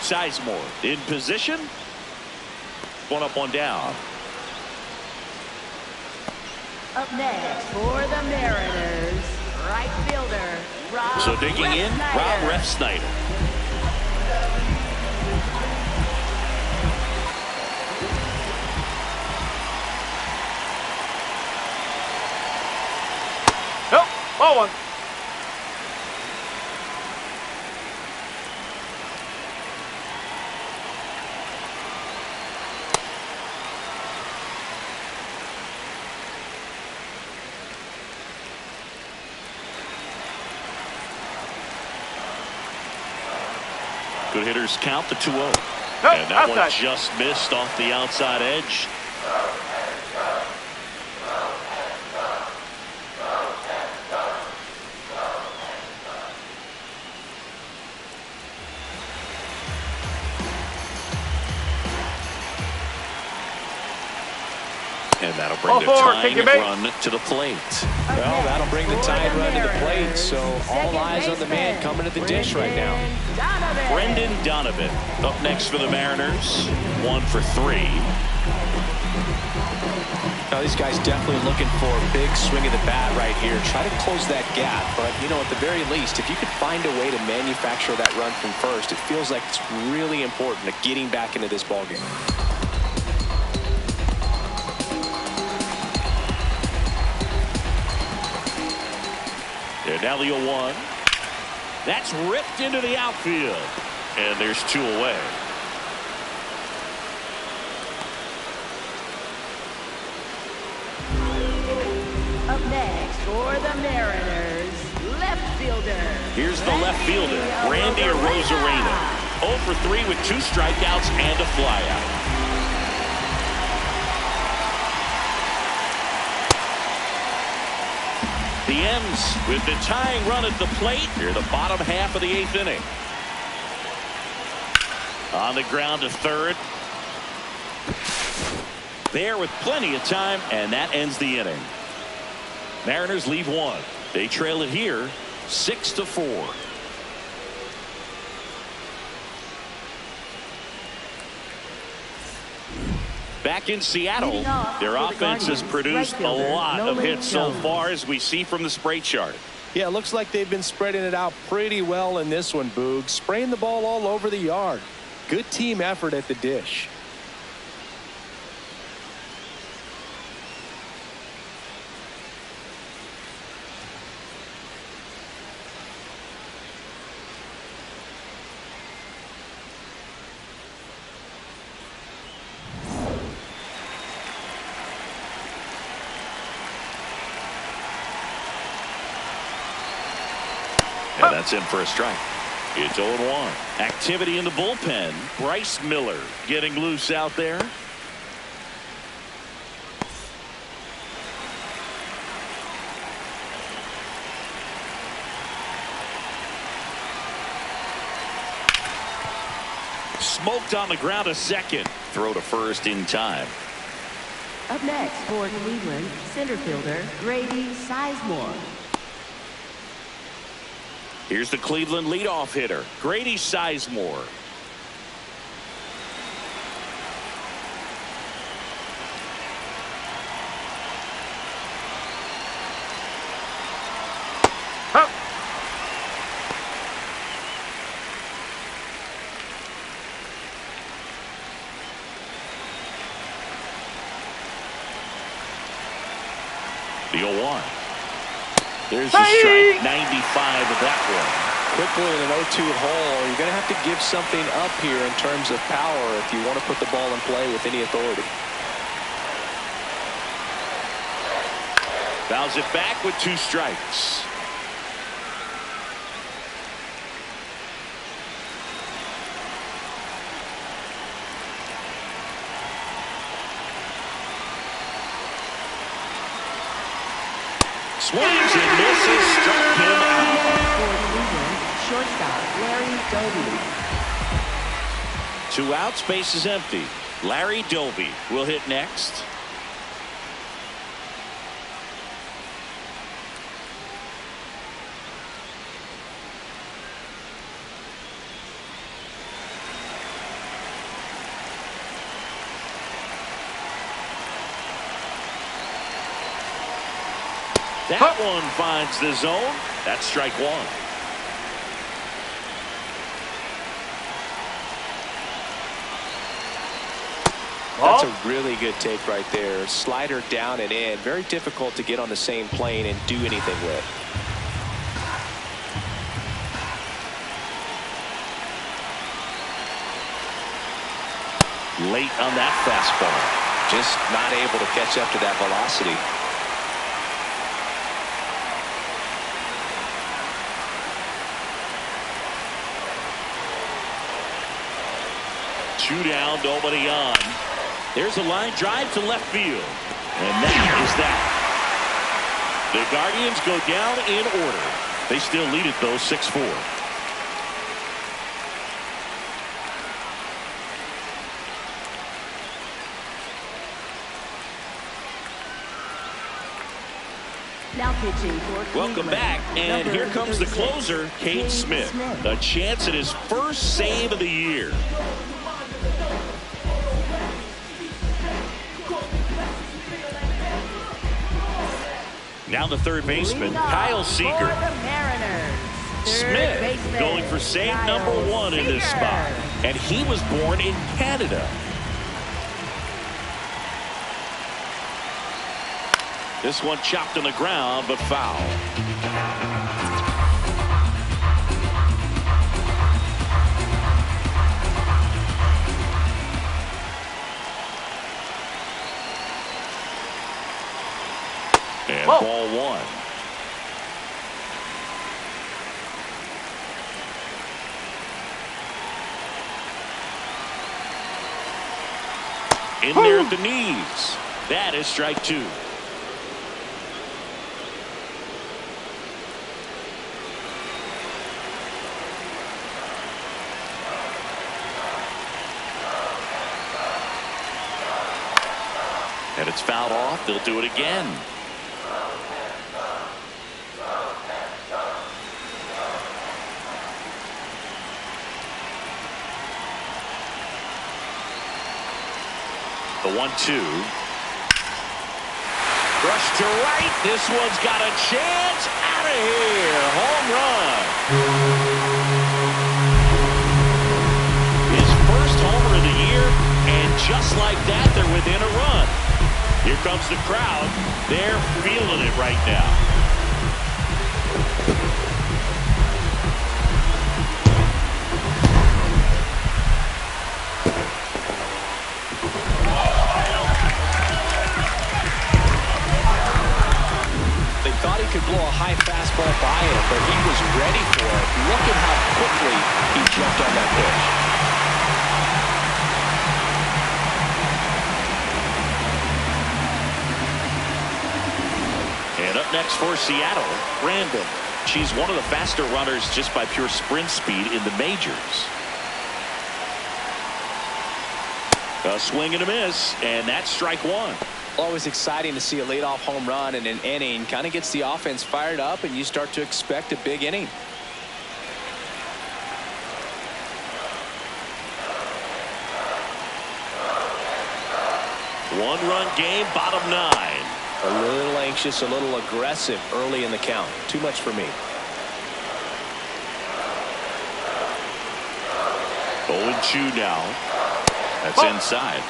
Sizemore in position. One up, one down. Up next for the Mariners, right fielder Rob So digging in, Rob Refsnyder. Nope. Ball 1. Good hitters count the 2-0. Nope, And that one outside. just missed off the outside edge. And that'll bring the tying run to the plate. Well, that'll bring the tying run to the plate, so all eyes on the man coming to the dish right now. Brendan Donovan up next for the Mariners. 1 for 3. Now these guys definitely looking for a big swing of the bat right here. Try to close that gap, but you know, at the very least, if you could find a way to manufacture that run from first, it feels like it's really important to getting back into this ballgame. And now the 0-1. That's ripped into the outfield. And there's 2 away. Up next for the Mariners, left fielder. Here's the left fielder, Randy Arozarena. 0 for 3 with 2 strikeouts and a flyout. The M's with the tying run at the plate here, the bottom half of the 8th inning. On the ground to third. There with plenty of time, and that ends the inning. Mariners leave 1. They trail it here 6-4. Back in Seattle, their offense has produced a lot of hits so far, as we see from the spray chart. Yeah, it looks like they've been spreading it out pretty well in this one, Boog. Spraying the ball all over the yard. Good team effort at the dish. And that's in for a strike. It's 0-1. Activity in the bullpen. Bryce Miller getting loose out there. Smoked on the ground a second. Throw to first in time. Up next for Cleveland, center fielder Grady Sizemore. Here's the Cleveland leadoff hitter, Grady Sizemore. The 0-1. There's the strike, 95 of that one. Quickly in an 0-2 hole, you're going to have to give something up here in terms of power if you want to put the ball in play with any authority. Fouls it back with 2 strikes. Swings and misses, struck him out. Shortstop Larry Doby. 2 outs, base is empty. Larry Doby will hit next. That one finds the zone. That's strike 1. That's a really good take right there. Slider down and in. Very difficult to get on the same plane and do anything with. Late on that fastball. Just not able to catch up to that velocity. 2 down, nobody on. There's a line drive to left field. And that is that. The Guardians go down in order. They still lead it, though, 6-4. Now pitching for Welcome back, and here comes the closer, Cade Smith. A chance at his first save of the year. Now the third baseman, Kyle Seager. Smith going for save number 1 in this spot. And he was born in Canada. This one chopped on the ground, but foul. And ball 1. In there at the knees. That is strike 2. And it's fouled off. They'll do it again. The 1-2. Brush to right. This one's got a chance. Out here. Home run. His first homer of the year, and just like that, they're within a run. Here comes the crowd. They're feeling it right now. They thought he could blow a high fastball by him, but he was ready for it. Look at how quickly he jumped on that pitch. And up next for Seattle, Brandon. She's one of the faster runners just by pure sprint speed in the majors. A swing and a miss, and that's strike one. Always exciting to see a leadoff home run in an inning. Kind of gets the offense fired up, and you start to expect a big inning. One-run game, bottom nine. A little anxious, a little aggressive early in the count. Too much for me. 0-2 now. That's inside.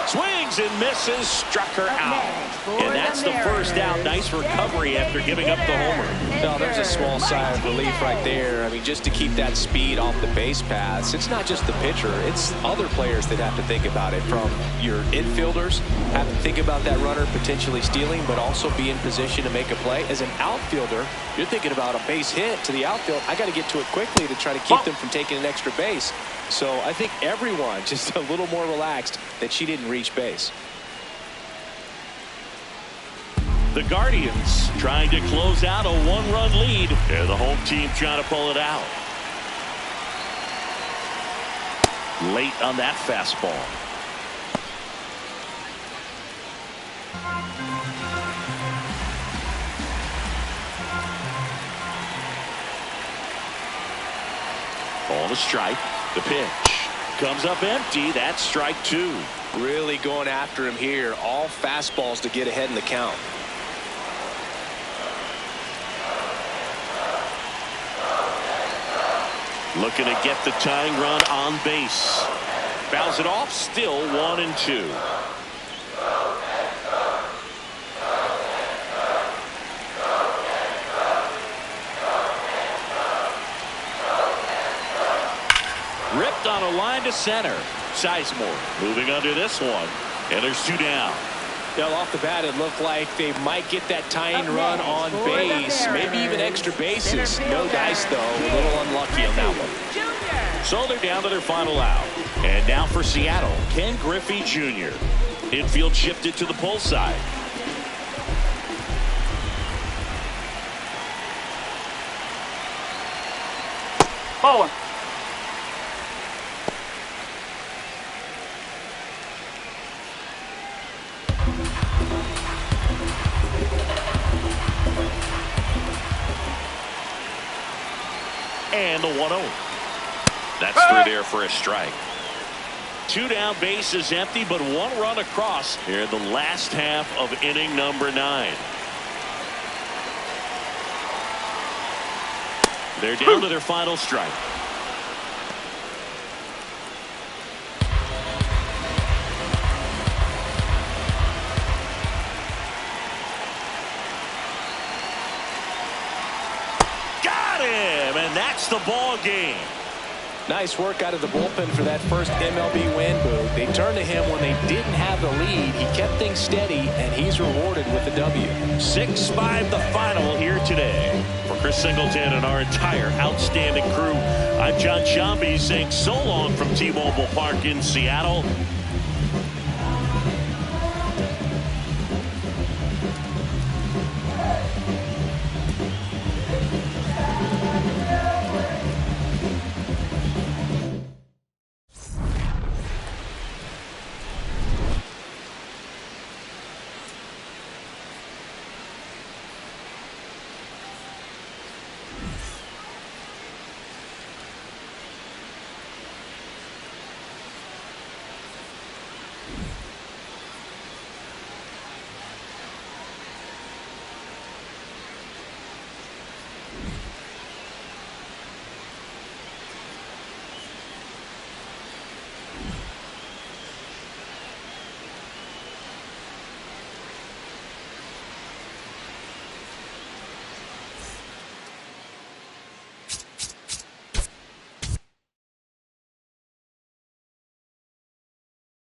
Swings and misses, struck her out. And that's the first out. Nice recovery after giving up the homer. No, there's a small sigh of relief right there. I mean, just to keep that speed off the base paths. It's not just the pitcher. It's other players that have to think about it. From your infielders, have to think about that runner potentially stealing, but also be in position to make a play. As an outfielder, you're thinking about a base hit to the outfield. I got to get to it quickly to try to keep them from taking an extra base. So I think everyone just a little more relaxed that she didn't reach base. The Guardians trying to close out a one-run lead. And the home team trying to pull it out. Late on that fastball. On a strike. The pitch comes up empty. That's strike two. Really going after him here. All fastballs to get ahead in the count. Looking to get the tying run on base. Fouls it off. Still 1-2. Ripped on a line to center. Sizemore moving under this one. And there's two down. Well, off the bat, it looked like they might get that tying run on base. Maybe even extra bases. No dice, though. A little unlucky on that one. So they're down to their final out. And now for Seattle, Ken Griffey Jr. Infield shifted to the pull side. Ball one. And the 1-0. That's through there for a strike. Two down, base is empty, but one run across here in the last half of inning number 9. They're down to their final strike. Got him, and that's the ball game. Nice work out of the bullpen for that first MLB win, Boo. They turned to him when they didn't have the lead. He kept things steady, and he's rewarded with a W. 6-5 the final here today. For Chris Singleton and our entire outstanding crew, I'm John Shambi saying so long from T-Mobile Park in Seattle.